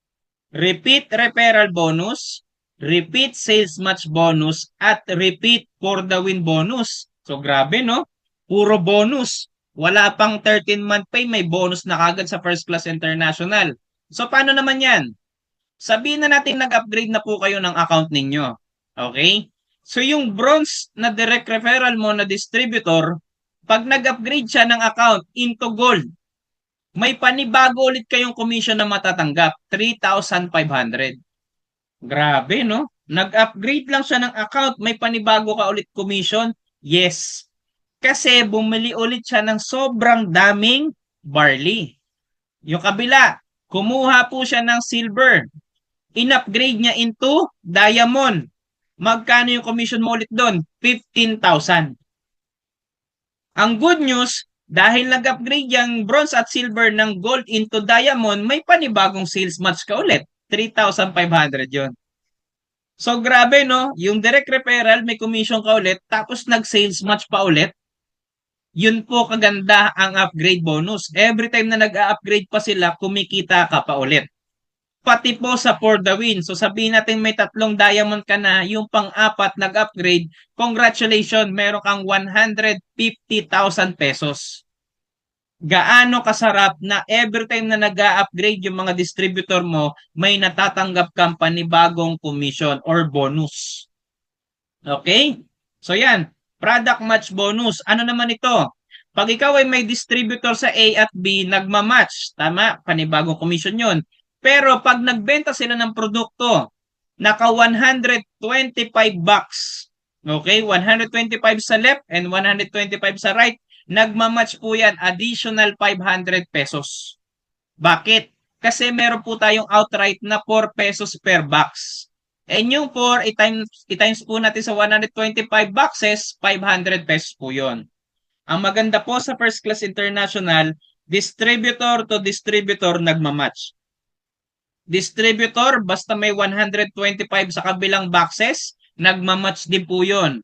repeat referral bonus, repeat sales match bonus, at repeat for the win bonus. So grabe, no? Puro bonus. Wala pang 13-month pay, may bonus na kagad sa First Class International. So paano naman yan? Sabihin na natin nag-upgrade na po kayo ng account ninyo. Okay? So yung bronze na direct referral mo na distributor, pag nag-upgrade siya ng account into gold, may panibago ulit kayong commission na matatanggap, 3,500. Grabe, no? Nag-upgrade lang siya ng account, may panibago ka ulit commission? Yes. Kasi bumili ulit siya ng sobrang daming barley. Yung kabila, Kumuha po siya ng silver. In-upgrade niya into diamond. Magkano yung commission mo ulit doon? 15,000. Ang good news, dahil nag-upgrade yung bronze at silver ng gold into diamond, may panibagong sales match ka ulit. 3,500 yon. So grabe no, yung direct referral may commission ka ulit tapos nag-sales match pa ulit. Yun po kaganda ang upgrade bonus. Every time na nag-upgrade pa sila, kumikita ka pa ulit. Pati po sa for the win. So sabihin natin may 3 diamond ka na, yung pang-apat nag-upgrade, congratulations, meron kang 150,000 pesos. Gaano kasarap na every time na nag-upgrade yung mga distributor mo, may natatanggap kang panibagong commission or bonus. Okay? So yan, product match bonus. Ano naman ito? Pag ikaw ay may distributor sa A at B, nagmamatch. Tama? Panibagong commission yun. Pero pag nagbenta sila ng produkto, naka 125 bucks. Okay? 125 sa left and 125 sa right. Nagmamatch po yan, additional 500 pesos. Bakit? Kasi meron po tayong outright na 4 pesos per box. And yung 4, i-times po natin sa 125 boxes, 500 pesos po yun. Ang maganda po sa First Class International, distributor to distributor nagmamatch. Distributor, basta may 125 sa kabilang boxes, nagmamatch din po yun.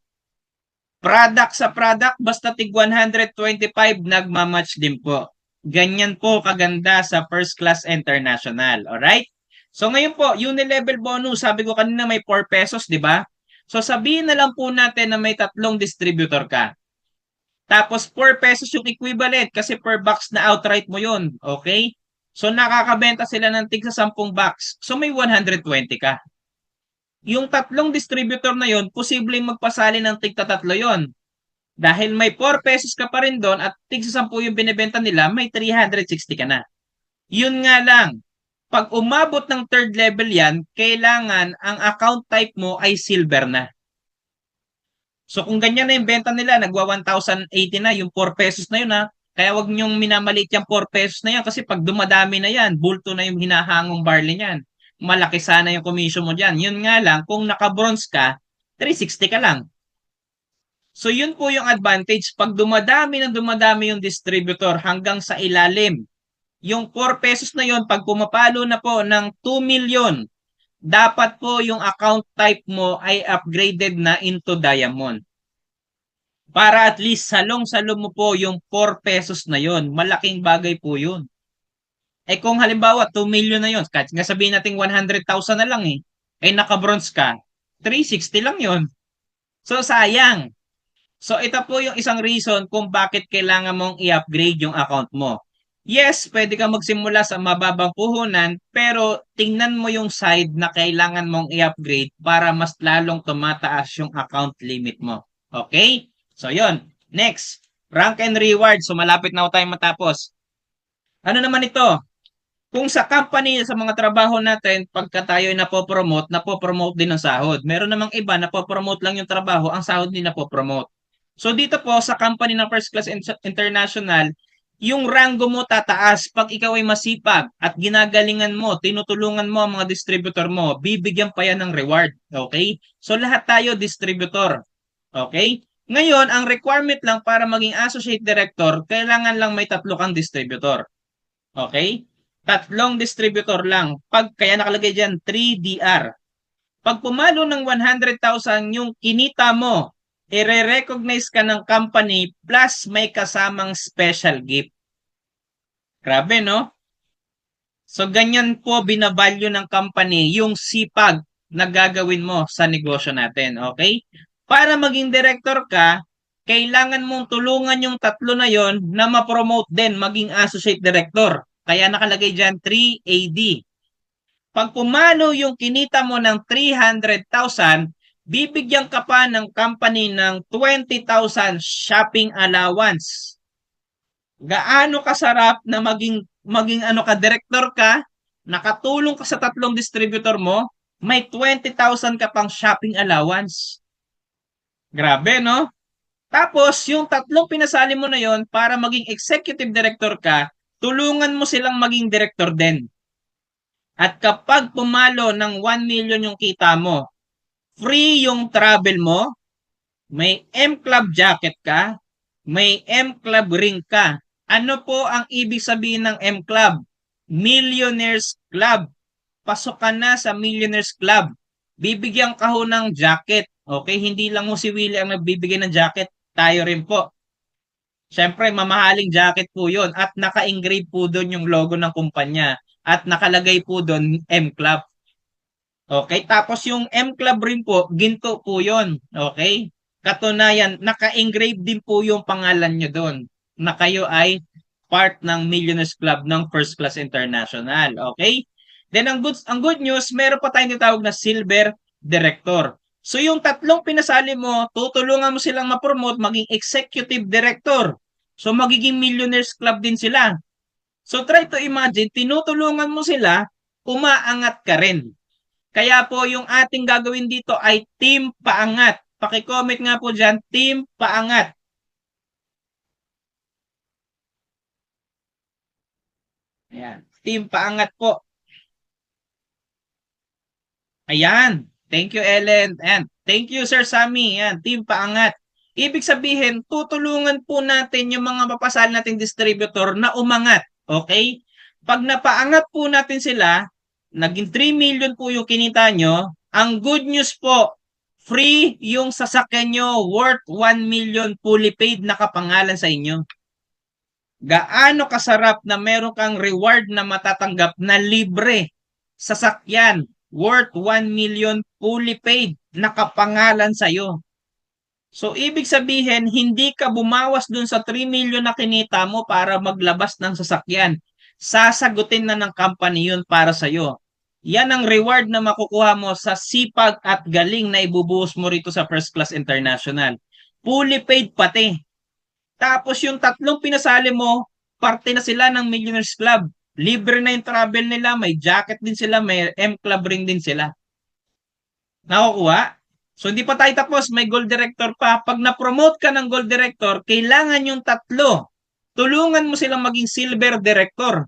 Product sa product, basta tig 125, nagmamatch din po. Ganyan po kaganda sa First Class International. Alright? So ngayon po, unilevel bonus, sabi ko kanina may 4 pesos, di ba? So sabihin na lang po natin na may 3 distributor ka. Tapos 4 pesos yung equivalent kasi per box na outright mo yun. Okay? So nakakabenta sila ng tig sa 10 box. So may 120 ka. Yung 3 distributor na yon, posibleng magpasali ng tig 3 yon. Dahil may 4 pesos ka pa rin doon at tig sa 10 yung binibenta nila, may 360 ka na. Yun nga lang, pag umabot ng third level yan, kailangan ang account type mo ay silver na. So kung ganyan na yung benta nila, nagwa 1,080 na, yung 4 pesos na yun ha. Kaya wag niyong minamaliit yung 4 pesos na yan kasi pag dumadami na yan, bulto na yung hinahangong barley niyan. Malaki sana yung commission mo dyan. Yun nga lang, kung naka-bronze ka, 360 ka lang. So yun po yung advantage. Pag dumadami ng dumadami yung distributor hanggang sa ilalim, yung 4 pesos na yun, pag pumapalo na po ng 2 million, dapat po yung account type mo ay upgraded na into diamond. Para at least salong-salong mo po yung 4 pesos na yun. Malaking bagay po yun. Eh kung halimbawa 2 million na yun, kahit nga sabihin natin 100,000 na lang eh, eh naka-bronze ka, 360 lang yun. So sayang. So ito po yung isang reason kung bakit kailangan mong i-upgrade yung account mo. Yes, pwede kang magsimula sa mababang puhunan, pero tingnan mo yung side na kailangan mong i-upgrade para mas lalong tumataas yung account limit mo. Okay? So yon. Next, rank and reward. So malapit na tayo matapos. Ano naman ito? Kung sa company, sa mga trabaho natin, pagka tayo napopromote din ang sahod. Meron namang iba, napopromote lang yung trabaho, ang sahod din napopromote. So dito po, sa company ng First Class International, yung rango mo tataas pag ikaw ay masipag at ginagalingan mo, tinutulungan mo ang mga distributor mo, bibigyan pa yan ng reward. Okay? So lahat tayo distributor. Okay? Ngayon, ang requirement lang para maging associate director, kailangan lang may 3 kang distributor. Okay? 3 distributor lang. Kaya nakalagay dyan, 3DR. Pag pumalo ng 100,000 yung kinita mo, i-recognize ka ng company plus may kasamang special gift. Grabe, no? So, ganyan po binavalue ng company yung sipag na gagawin mo sa negosyo natin. Okay? Para maging director ka, kailangan mong tulungan yung 3 na yon na ma-promote din maging associate director. Kaya nakalagay dyan 3AD. Pag pumalo yung kinita mo ng 300,000, bibigyan ka pa ng company ng 20,000 shopping allowance. Gaano kasarap na maging ano ka, director ka, nakatulong ka sa 3 distributor mo, may 20,000 ka pang shopping allowance. Grabe, no? Tapos, yung 3 pinasali mo na yon para maging executive director ka, tulungan mo silang maging director din. At kapag pumalo ng 1 million yung kita mo, free yung travel mo, may M Club jacket ka, may M Club ring ka. Ano po ang ibig sabihin ng M Club? Millionaires Club. Pasok ka na sa Millionaires Club. Bibigyan ka ho ng jacket. Okay? Hindi lang ho si Willie ang nagbibigay ng jacket. Tayo rin po. Siyempre, mamahaling jacket po yun. At naka-engrave po doon yung logo ng kumpanya. At nakalagay po doon M Club. Okay? Tapos yung M Club rin po, ginto po yun. Okay? Katunayan, naka-engrave din po yung pangalan nyo doon na kayo ay part ng Millionaires Club ng First Class International. Okay? Then ang good news, meron pa tayong tinatawag na Silver Director. So yung tatlong pinasali mo, tutulungan mo silang ma-promote maging Executive Director. So magiging Millionaires Club din sila. So try to imagine, tinutulungan mo sila, umaangat ka rin. Kaya po yung ating gagawin dito ay Team Paangat. Paki-comment nga po dyan, Team Paangat. Ayan, Team Paangat po. Ayan. Thank you, Ellen. And thank you, Sir Sammy. Ayan, Team Paangat. Ibig sabihin, tutulungan po natin yung mga papasal nating distributor na umangat. Okay? Pag napaangat po natin sila, naging 3 million po yung kinita nyo, ang good news po, free yung sasakyan nyo worth 1 million fully paid nakapangalan sa inyo. Gaano kasarap na meron kang reward na matatanggap na libre sasakyan worth 1 million fully paid nakapangalan sa iyo. So ibig sabihin hindi ka bumawas dun sa 3 million na kinita mo para maglabas ng sasakyan. Sasagutin na ng company yun para sa iyo. Yan ang reward na makukuha mo sa sipag at galing na ibubuhos mo rito sa First Class International. Fully paid pati. Tapos yung tatlong pinasali mo, parte na sila ng Millionaires Club. Libre na yung travel nila, may jacket din sila, may M Club ring din sila. Nakukuha? So hindi pa tayo tapos, may Gold Director pa. Pag na-promote ka ng Gold Director, kailangan yung tatlo. Tulungan mo silang maging Silver Director.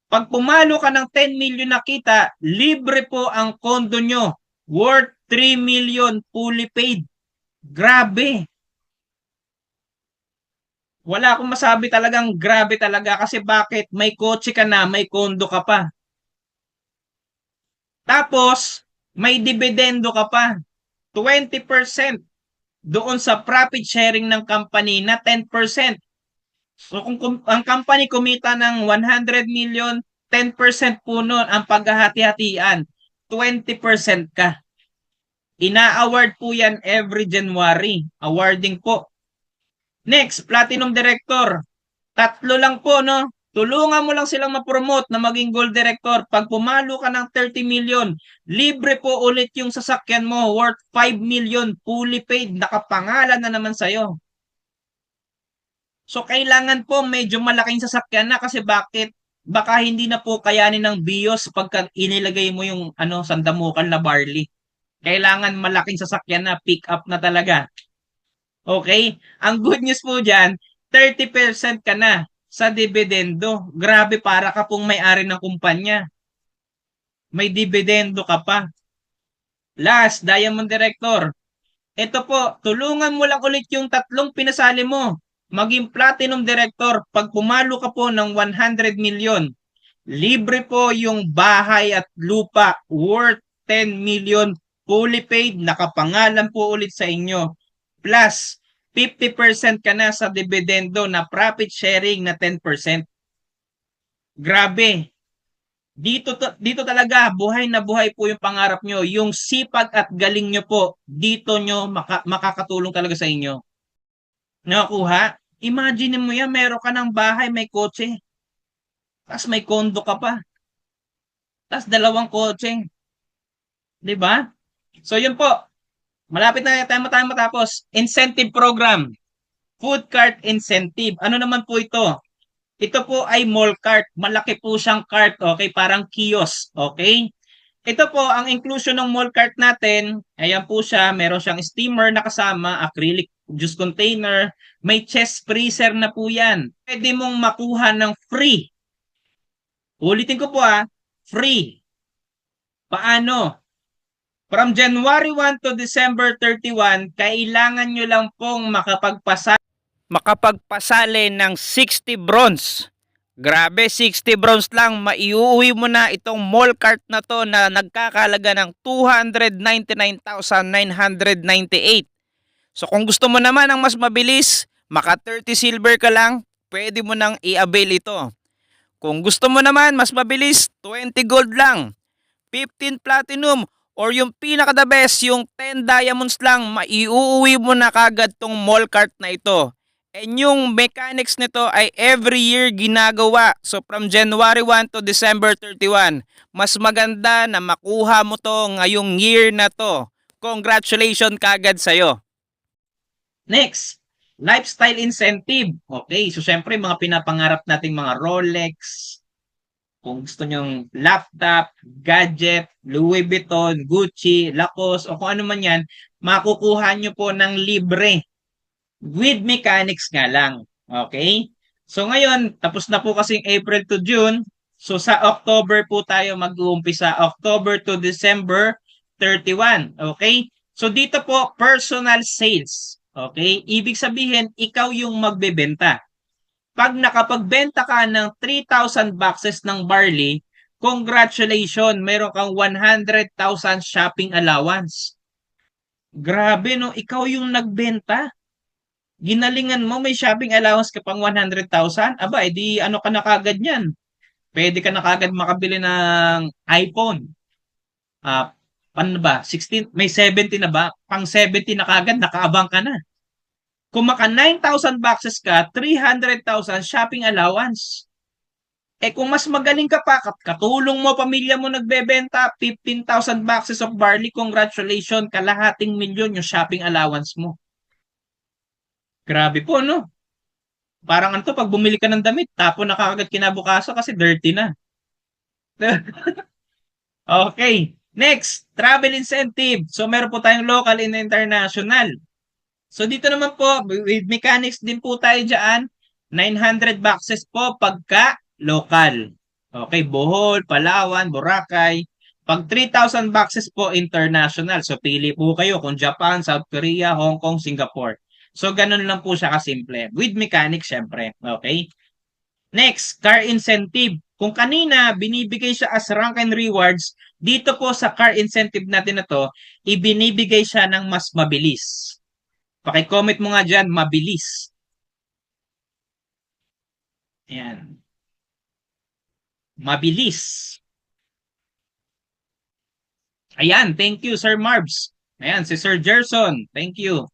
Pag pumalo ka ng 10 million na kita, libre po ang kondo nyo. Worth 3 million fully paid. Grabe. Wala akong masabi, talagang grabe talaga kasi bakit may kotse ka na, may kondo ka pa. Tapos, may dividendo ka pa. 20% doon sa profit sharing ng company na 10%. So kung ang company kumita ng 100 million, 10% po nun ang paghahati-hatian. 20% ka. Ina-award po yan every January. Awarding po. Next, Platinum Director. Tatlo lang po, no? Tulungan mo lang silang ma-promote na maging Gold Director. Pag pumalo ka ng 30 million, libre po ulit yung sasakyan mo worth 5 million, fully paid, nakapangalan na naman sa'yo. So, kailangan po medyo malaking sasakyan na kasi bakit? Baka hindi na po kayanin ng BIOS pagka inilagay mo yung sandamukan na barley. Kailangan malaking sasakyan na, pick up na talaga. Okay? Ang good news po dyan, 30% ka na sa dividendo. Grabe, para ka pong may-ari ng kumpanya. May dividendo ka pa. Last, Diamond Director. Ito po, tulungan mo lang ulit yung tatlong pinasali mo. Maging Platinum Director pag pumalo ka po ng 100 million. Libre po yung bahay at lupa worth 10 million fully paid. Nakapangalan po ulit sa inyo. Plus, 50% ka na sa dividendo na profit sharing na 10%. Grabe. Dito talaga buhay na buhay po yung pangarap nyo. Yung sipag at galing nyo po, dito nyo makakatulong talaga sa inyo. Nakakuha? Imagine mo yan, meron ka ng bahay, may kotse. Tapos may kondo ka pa. Tapos dalawang kotse. 'Di ba? So yun po. Malapit na tayo matapos. Incentive program. Food cart incentive. Ano naman po ito? Ito po ay mall cart. Malaki po siyang cart, okay? Parang kiosk, okay? Ito po, ang inclusion ng mall cart natin, ayan po siya, meron siyang steamer na kasama, acrylic juice container, may chest freezer na po yan. Pwede mong makuha ng free. Ulitin ko po free. Paano? From January 1 to December 31, kailangan nyo lang pong makapagpasali ng 60 bronze. Grabe, 60 bronze lang, maiuwi mo na itong mall cart na to na nagkakalaga ng 299,998. So kung gusto mo naman ang mas mabilis, maka 30 silver ka lang, pwede mo nang i-avail ito. Kung gusto mo naman mas mabilis, 20 gold lang, 15 platinum, or yung pinaka the best, yung 10 diamonds lang, maiuwi mo na kagad tong mall cart na ito. And yung mechanics nito ay every year ginagawa. So from January 1 to December 31, mas maganda na makuha mo to ngayong year na to. Congratulations kagad sa'yo. Next, lifestyle incentive. Okay, so syempre mga pinapangarap nating mga Rolex, kung gusto nyong laptop, gadget, Louis Vuitton, Gucci, Lacoste, o kung ano man yan, makukuha nyo po ng libre. With mechanics nga lang. Okay? So ngayon, tapos na po kasing April to June. So sa October po tayo mag-uumpisa. October to December 31. Okay? So dito po, personal sales. Okay? Ibig sabihin, ikaw yung magbebenta. Pag nakapagbenta ka ng 3,000 boxes ng barley, congratulations, meron kang 100,000 shopping allowance. Grabe no, ikaw yung nagbenta. Ginalingan mo, may shopping allowance ka pang 100,000? Aba, edi ano ka na kagad yan? Pwede ka na kagad makabili ng iPhone. Paano ba? 16, may 70 na ba? Pang 70 na kagad, nakaabang ka na. Kung maka 9,000 boxes ka, 300,000 shopping allowance. Kung mas magaling ka pa, katulong mo, pamilya mo nagbebenta, 15,000 boxes of barley, congratulations, kalahating milyon yung shopping allowance mo. Grabe po, no? Parang ano to, pag bumili ka ng damit, tapon na kagad kinabukasan kasi dirty na. Okay. Next, travel incentive. So meron po tayong local and international. So dito naman po, with mechanics din po tayo dyan. 900 boxes po pagka local. Okay, Bohol, Palawan, Boracay. Pag 3,000 boxes po international. So pili po kayo kung Japan, South Korea, Hong Kong, Singapore. So ganun lang po siya kasimple. With mechanics syempre. Okay? Next, car incentive. Kung kanina binibigay siya as rank and rewards, dito po sa car incentive natin na to, ibinibigay siya ng mas mabilis. Paki-comment mo nga dyan, mabilis. Ayan. Mabilis. Ayan, thank you Sir Marbs. Ayan, si Sir Gerson, thank you.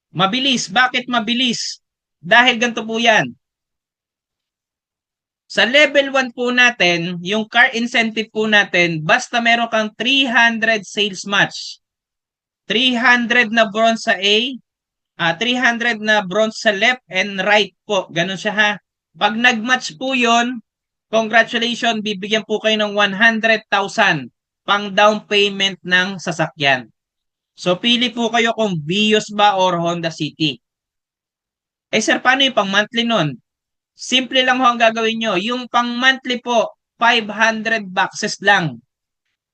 Mabilis. Bakit mabilis? Dahil ganito po yan. Sa level 1 po natin, yung car incentive po natin, basta meron kang 300 sales match. 300 na bronze sa A, 300 na bronze sa left and right po. Ganun siya ha. Pag nag-match po yon, congratulations, bibigyan po kayo ng 100,000 pang down payment ng sasakyan. So pili po kayo kung Vios ba or Honda City. Sir, paano yung pang monthly nun? Simple lang ho ang gagawin nyo. Yung pang monthly po, 500 boxes lang.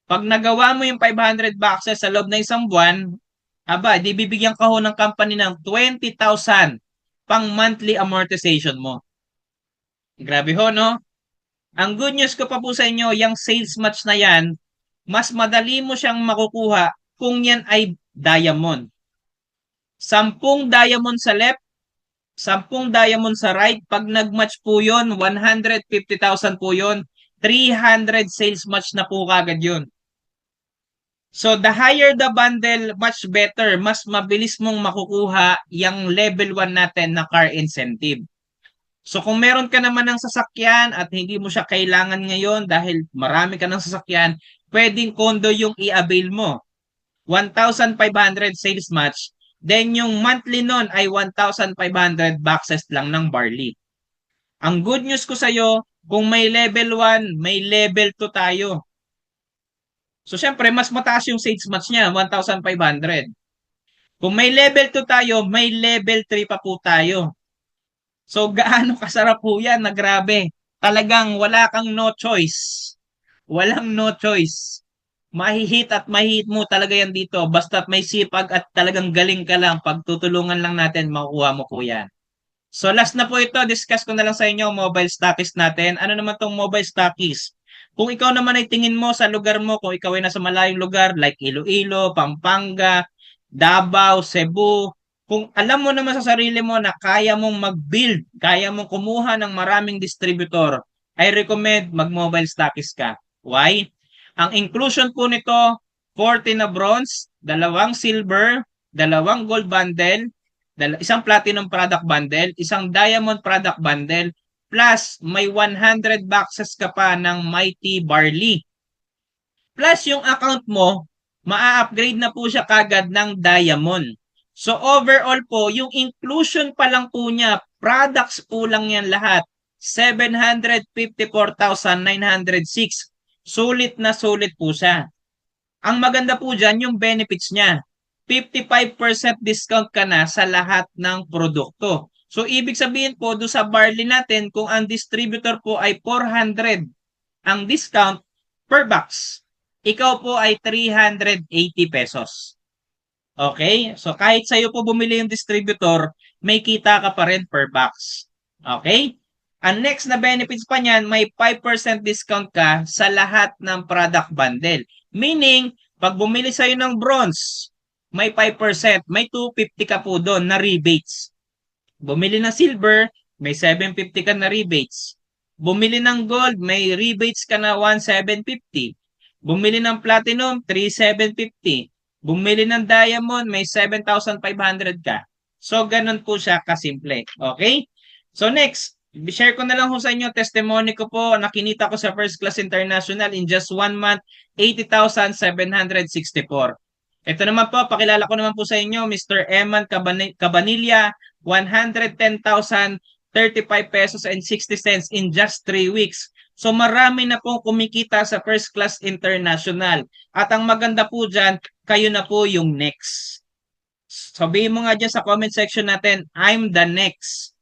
Pag nagawa mo yung 500 boxes sa loob ng isang buwan, aba, di bibigyan ka ho ng company ng 20,000 pang monthly amortization mo. Grabe ho, no? Ang good news ko pa po sa inyo, yung sales match na yan, mas madali mo siyang makukuha kung yan ay diamond. 10 diamond sa left, 10 diamond sa right. Pag nag-match po yun, 150,000 po yun. 300 sales match na po kagad yun. So the higher the bundle, much better. Mas mabilis mong makukuha yung level 1 natin na car incentive. So kung meron ka naman ng sasakyan at hindi mo siya kailangan ngayon dahil marami ka ng sasakyan, pwedeng condo yung i-avail mo. 1,500 sales match. Then yung monthly nun ay 1,500 boxes lang ng barley. Ang good news ko sa'yo, kung may level 1, may level 2 tayo. So syempre, mas mataas yung sales match niya, 1,500. Kung may level 2 tayo, may level 3 pa po tayo. So gaano kasarap po yan na grabe. Talagang wala kang no choice. Walang no choice. Mahihit at mahihit mo talaga yan dito. Basta't may sipag at talagang galing ka lang, pagtutulungan lang natin, makukuha mo po yan. So last na po ito, discuss ko na lang sa inyo mobile stockies natin. Ano naman tong mobile stockies? Kung ikaw naman ay tingin mo sa lugar mo, kung ikaw ay nasa malayong lugar like Iloilo, Pampanga, Davao, Cebu, kung alam mo naman sa sarili mo na kaya mong mag-build, kaya mong kumuha ng maraming distributor, I recommend mag-mobile stockies ka. Why? Ang inclusion po nito, 40 na bronze, dalawang silver, dalawang gold bundle, isang platinum product bundle, isang diamond product bundle, plus may 100 boxes ka pa ng Mighty Barley. Plus yung account mo, maa-upgrade na po siya kagad ng diamond. So overall po, yung inclusion pa lang po niya, products po lang yan lahat, 754,906. Sulit na sulit po siya. Ang maganda po dyan, yung benefits niya. 55% discount ka na sa lahat ng produkto. So, ibig sabihin po, do sa barley natin, kung ang distributor po ay 400 ang discount per box, ikaw po ay 380 pesos. Okay? So, kahit sa'yo po bumili yung distributor, may kita ka pa rin per box. Okay? Ang next na benefits pa niyan, may 5% discount ka sa lahat ng product bundle. Meaning, pag bumili sa'yo ng bronze, may 5%, may 250 ka po doon na rebates. Bumili ng silver, may 750 ka na rebates. Bumili ng gold, may rebates ka na 1,750. Bumili ng platinum, 3,750. Bumili ng diamond, may 7,500 ka. So, ganun po siya kasimple. Okay? So, next, share ko na lang po sa inyo testimony ko po. Nakinita ko sa First Class International in just 1 month, 80,764. Ito naman po, pakilala ko naman po sa inyo, Mr. Eman Cabanilla, 110,035 pesos and 60 cents in just 3 weeks. So marami na pong kumikita sa First Class International. At ang maganda po dyan, kayo na po yung next. Sabihin mo nga dyan sa comment section natin, I'm the next.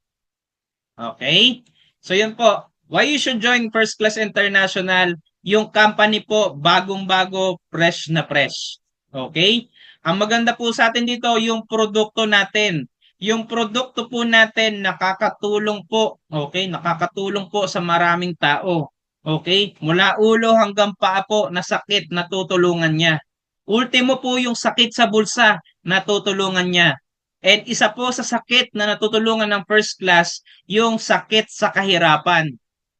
Okay? So yun po, why you should join First Class International, yung company po, bagong-bago, fresh na fresh. Okay? Ang maganda po sa atin dito, yung produkto natin. Yung produkto po natin nakakatulong po, okay? Nakakatulong po sa maraming tao. Okay? Mula ulo hanggang paa po na sakit, natutulungan niya. Ultimo po yung sakit sa bulsa, natutulungan niya. And isa po sa sakit na natutulungan ng First Class, yung sakit sa kahirapan.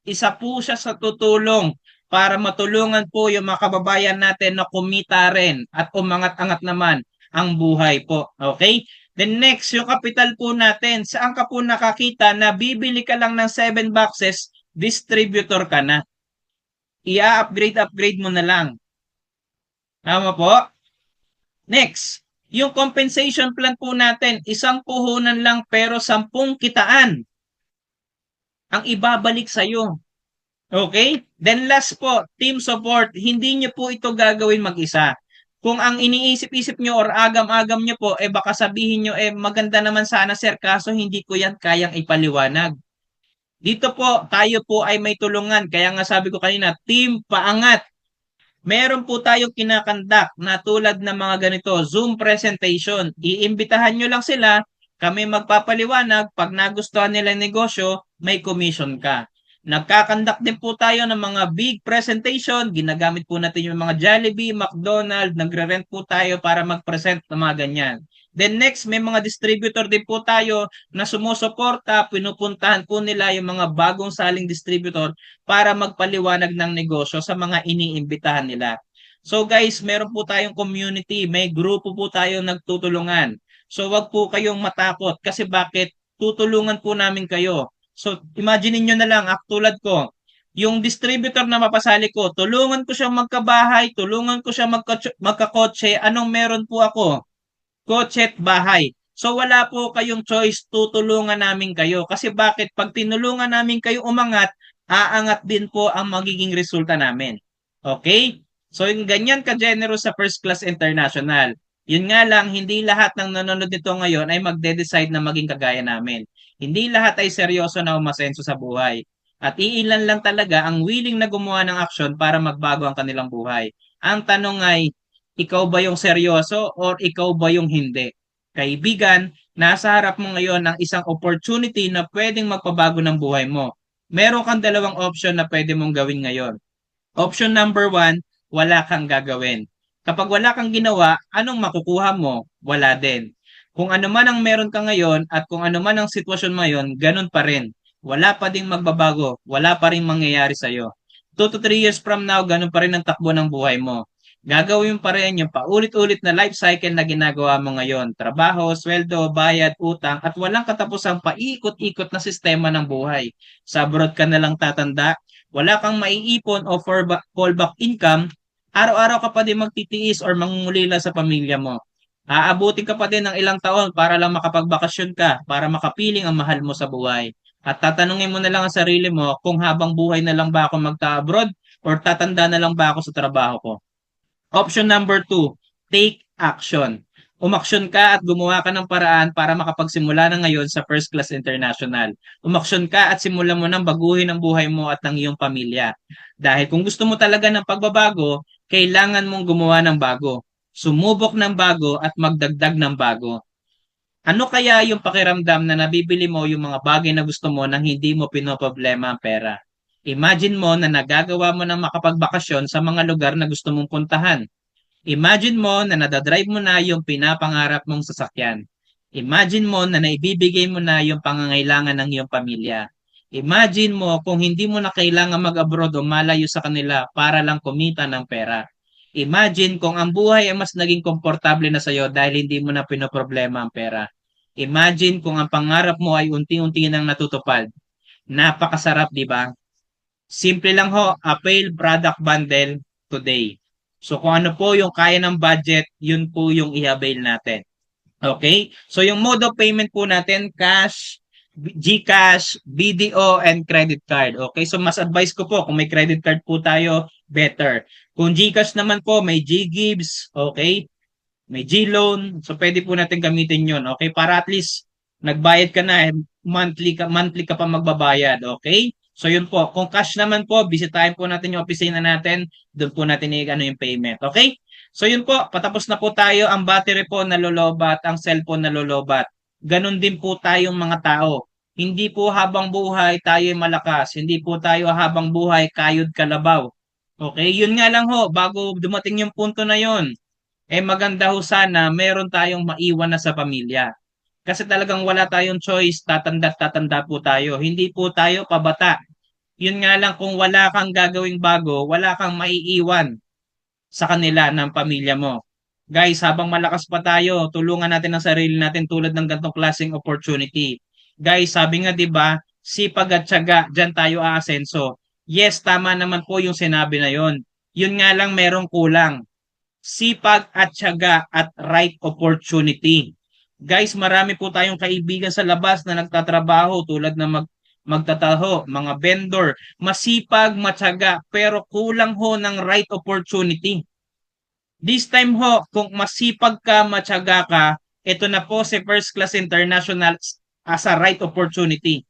Isa po siya sa tutulong para matulungan po yung mga kababayan natin na kumita rin at umangat-angat naman ang buhay po. Okay? Then next, yung kapital po natin. Saan ka po nakakita na bibili ka lang ng 7 boxes, distributor ka na. Upgrade mo na lang. Tama po? Next, yung compensation plan po natin, isang puhunan lang pero 10 kitaan ang ibabalik sa'yo. Okay? Then last po, team support. Hindi nyo po ito gagawin mag-isa. Kung ang iniisip-isip nyo or agam-agam nyo po, baka sabihin nyo, maganda naman sana sir, kaso hindi ko yan kayang ipaliwanag. Dito po, tayo po ay may tulungan. Kaya nga sabi ko kanina, team paangat. Meron po tayong kinakandak na tulad ng mga ganito, Zoom presentation. Iimbitahan nyo lang sila, kami magpapaliwanag, pag nagustuhan nila yung negosyo, may commission ka. Nagkakandak din po tayo ng mga big presentation, ginagamit po natin yung mga Jollibee, McDonald's, nagre-rent po tayo para mag-present ng mga ganyan. Then next, may mga distributor din po tayo na sumusuporta, pinupuntahan po nila yung mga bagong saling distributor para magpaliwanag ng negosyo sa mga iniimbitahan nila. So guys, meron po tayong community, may grupo po tayong nagtutulungan. So wag po kayong matakot kasi bakit tutulungan po namin kayo. So imagine niyo na lang, tulad ko, yung distributor na mapasali ko, tulungan ko siyang magkabahay, tulungan ko siyang magkakotse, anong meron po ako? Kotse at bahay. So wala po kayong choice, tutulungan namin kayo. Kasi bakit? Pag tinulungan namin kayo umangat, aangat din po ang magiging resulta namin. Okay? So yung ganyan ka-generous sa First Class International. Yun nga lang, hindi lahat ng nanonood nito ngayon ay magde-decide na maging kagaya namin. Hindi lahat ay seryoso na umasenso sa buhay. At iilan lang talaga ang willing na gumawa ng aksyon para magbago ang kanilang buhay. Ang tanong ay, ikaw ba yung seryoso or ikaw ba yung hindi? Kaibigan, nasa harap mo ngayon ang isang opportunity na pwedeng magpabago ng buhay mo. Meron kang dalawang option na pwede mong gawin ngayon. Option number one, wala kang gagawin. Kapag wala kang ginawa, anong makukuha mo? Wala din. Kung ano man ang meron ka ngayon at kung ano man ang sitwasyon mo ngayon, ganun pa rin. Wala pa ding magbabago. Wala pa rin mangyayari sa'yo. 2 to 3 years from now, ganun pa rin ang takbo ng buhay mo. Gagawin mo pa rin yung paulit-ulit na life cycle na ginagawa mo ngayon. Trabaho, sweldo, bayad, utang, at walang katapusang paikot-ikot na sistema ng buhay. Sa abroad ka na lang tatanda, wala kang maiipon o fallback income, araw-araw ka pa din magtitiis or mangungulila sa pamilya mo. Aabutin ka pa din ng ilang taon para lang makapagbakasyon ka, para makapiling ang mahal mo sa buhay. At tatanungin mo na lang ang sarili mo kung habang buhay na lang ba ako magta-abroad or tatanda na lang ba ako sa trabaho ko. Option number two, take action. Umaksyon ka at gumawa ka ng paraan para makapagsimula na ngayon sa First Class International. Umaksyon ka at simulan mo nang baguhin ang buhay mo at ng iyong pamilya. Dahil kung gusto mo talaga ng pagbabago, kailangan mong gumawa ng bago. Sumubok ng bago at magdagdag ng bago. Ano kaya yung pakiramdam na nabibili mo yung mga bagay na gusto mo nang hindi mo pinoproblema ang pera? Imagine mo na nagagawa mo ng makapagbakasyon sa mga lugar na gusto mong puntahan. Imagine mo na nadadrive mo na yung pinapangarap mong sasakyan. Imagine mo na naibibigay mo na yung pangangailangan ng iyong pamilya. Imagine mo kung hindi mo na kailangan mag-abroad o malayo sa kanila para lang kumita ng pera. Imagine kung ang buhay ay mas naging komportable na sa'yo dahil hindi mo na pinoproblema ang pera. Imagine kung ang pangarap mo ay unti-unti nang natutupad. Napakasarap, di ba? Simple lang ho, Apple product bundle today. So kung ano po yung kaya ng budget, yun po yung i-avail natin. Okay? So yung mode of payment po natin, cash, GCash, BDO, and credit card. Okay? So mas advice ko po, kung may credit card po tayo, better. Kung GCash naman po, may GGives, okay? May GLoan. So pwede po natin gamitin yun. Okay? Para at least nagbayad ka na, monthly ka pa magbabayad. Okay? So yun po. Kung cash naman po, bisitahin po natin yung opisina natin. Doon po natin ano yung payment. Okay? So yun po, patapos na po tayo. Ang battery po nalolobat, ang cellphone nalolobat. Ganon din po tayong mga tao. Hindi po habang buhay tayo malakas. Hindi po tayo habang buhay kayod kalabaw. Okay? Yun nga lang ho, bago dumating yung punto na yun, maganda ho sana meron tayong maiwan na sa pamilya. Kasi talagang wala tayong choice, tatanda po tayo. Hindi po tayo pabata. Yun nga lang kung wala kang gagawing bago, wala kang maiiwan sa kanila ng pamilya mo. Guys, habang malakas pa tayo, tulungan natin ang sarili natin tulad ng ganitong klaseng opportunity. Guys, sabi nga 'di ba, sipag at tiyaga, diyan tayo aasenso. Yes, tama naman po yung sinabi na yon. Yun nga lang merong kulang, sipag at tiyaga at right opportunity. Guys, marami po tayong kaibigan sa labas na nagtatrabaho tulad ng magtataho, mga vendor, masipag, matyaga, pero kulang ho ng right opportunity. This time ho, kung masipag ka, matyaga ka, ito na po si First Class International as a right opportunity.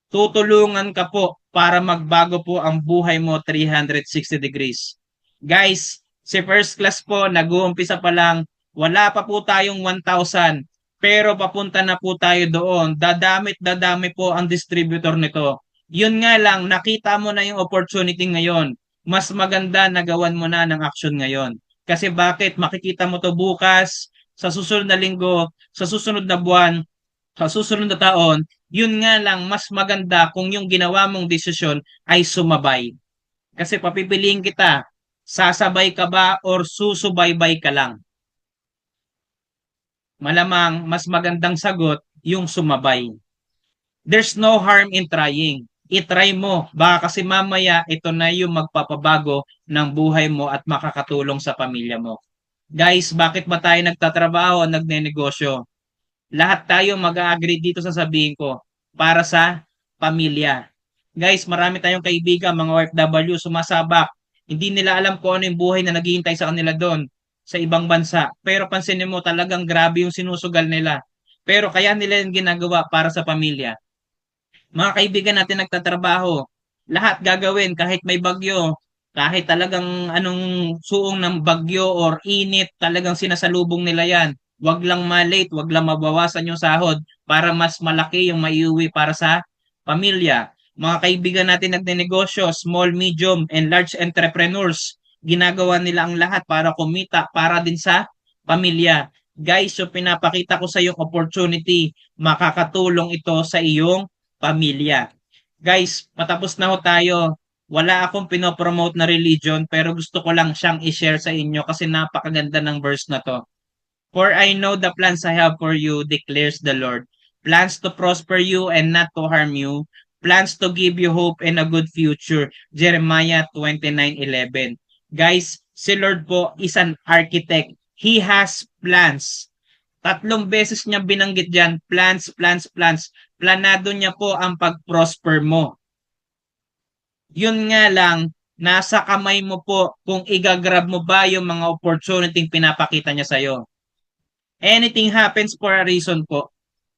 Tutulungan ka po para magbago po ang buhay mo 360 degrees. Guys, si First Class po, nag-uumpisa pa lang, wala pa po tayong 1,000, pero papunta na po tayo doon. Dadami po ang distributor nito. Yun nga lang, nakita mo na yung opportunity ngayon. Mas maganda na gawan mo na ng action ngayon. Kasi bakit? Makikita mo to bukas, sa susunod na linggo, sa susunod na buwan, sa susunod na taon, yun nga lang, mas maganda kung yung ginawa mong desisyon ay sumabay. Kasi papipiliin kita, sasabay ka ba or susubaybay ka lang? Malamang mas magandang sagot yung sumabay. There's no harm in trying. I-try mo. Baka kasi mamaya ito na yung magpapabago ng buhay mo at makakatulong sa pamilya mo. Guys, bakit ba tayo nagtatrabaho o nagnenegosyo? Lahat tayo mag-agree dito sa sabihin ko para sa pamilya. Guys, marami tayong kaibigan, mga OFW, sumasabak. Hindi nila alam kung ano yung buhay na naghihintay sa kanila doon sa ibang bansa. Pero pansinin mo, talagang grabe yung sinusugal nila. Pero kaya nila yung ginagawa para sa pamilya. Mga kaibigan natin nagtatrabaho, lahat gagawin kahit may bagyo. Kahit talagang anong suong ng bagyo or init, talagang sinasalubong nila yan. Wag lang ma-late, wag lang mabawasan yung sahod para mas malaki yung maiuwi para sa pamilya. Mga kaibigan natin nagnenegosyo, small, medium, and large entrepreneurs, ginagawa nila ang lahat para kumita, para din sa pamilya. Guys, so pinapakita ko sa yung opportunity, makakatulong ito sa iyong pamilya. Guys, patapos na ho tayo. Wala akong pinopromote na religion pero gusto ko lang siyang i-share sa inyo kasi napakaganda ng verse na to. For I know the plans I have for you, declares the Lord. Plans to prosper you and not to harm you. Plans to give you hope and a good future. Jeremiah 29:11. Guys, si Lord po is an architect. He has plans. Tatlong beses niya binanggit dyan, plans, plans, plans. Planado niya po ang pag-prosper mo. Yun nga lang, nasa kamay mo po kung igagrab mo ba yung mga opportunity pinapakita niya sa'yo. Anything happens for a reason po.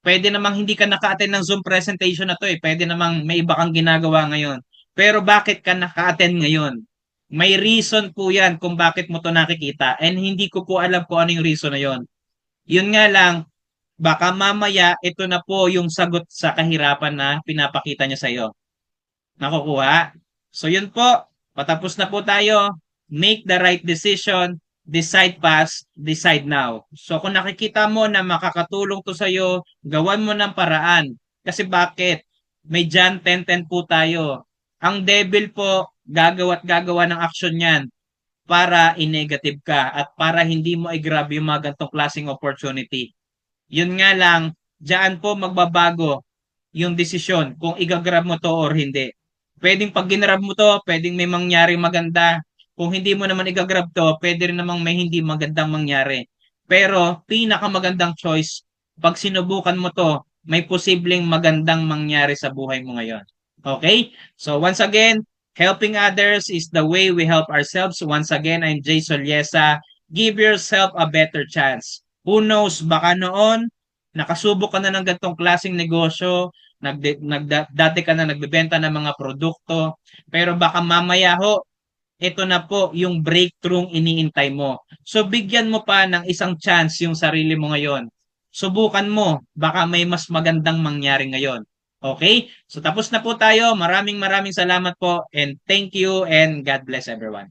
Pwede namang hindi ka naka-attend ng Zoom presentation na to eh. Pwede namang may iba kang ginagawa ngayon. Pero bakit ka naka-attend ngayon? May reason po yan kung bakit mo to nakikita. And hindi ko po alam kung ano yung reason na yon. Yun nga lang, baka mamaya ito na po yung sagot sa kahirapan na pinapakita niya sa'yo. Nakukuha? So yun po, patapos na po tayo. Make the right decision, decide fast, decide now. So kung nakikita mo na makakatulong to sa'yo, gawan mo ng paraan. Kasi bakit? May John 10:10 po tayo. Ang devil po, gagawa't gagawa ng aksyon yan para i-negative ka at para hindi mo i-grab yung mga gantong klaseng opportunity. Yun nga lang, diyan po magbabago yung desisyon kung igagrab mo to or hindi. Pwedeng pag ginrab mo to, pwedeng may mangyaring maganda. Kung hindi mo naman igagrab to, pwede rin namang may hindi magandang mangyari. Pero pinakamagandang choice, pag sinubukan mo to, may posibleng magandang mangyari sa buhay mo ngayon. Okay? So once again, helping others is the way we help ourselves. Once again, I'm Jason Liesa. Give yourself a better chance. Who knows, baka noon, nakasubok ka na ng gantong klaseng negosyo, dati ka na nagbebenta ng mga produkto, pero baka mamaya ho, ito na po yung breakthrough iniintay mo. So bigyan mo pa ng isang chance yung sarili mo ngayon. Subukan mo, baka may mas magandang mangyari ngayon. Okay? So tapos na po tayo. Maraming maraming salamat po and thank you and God bless everyone.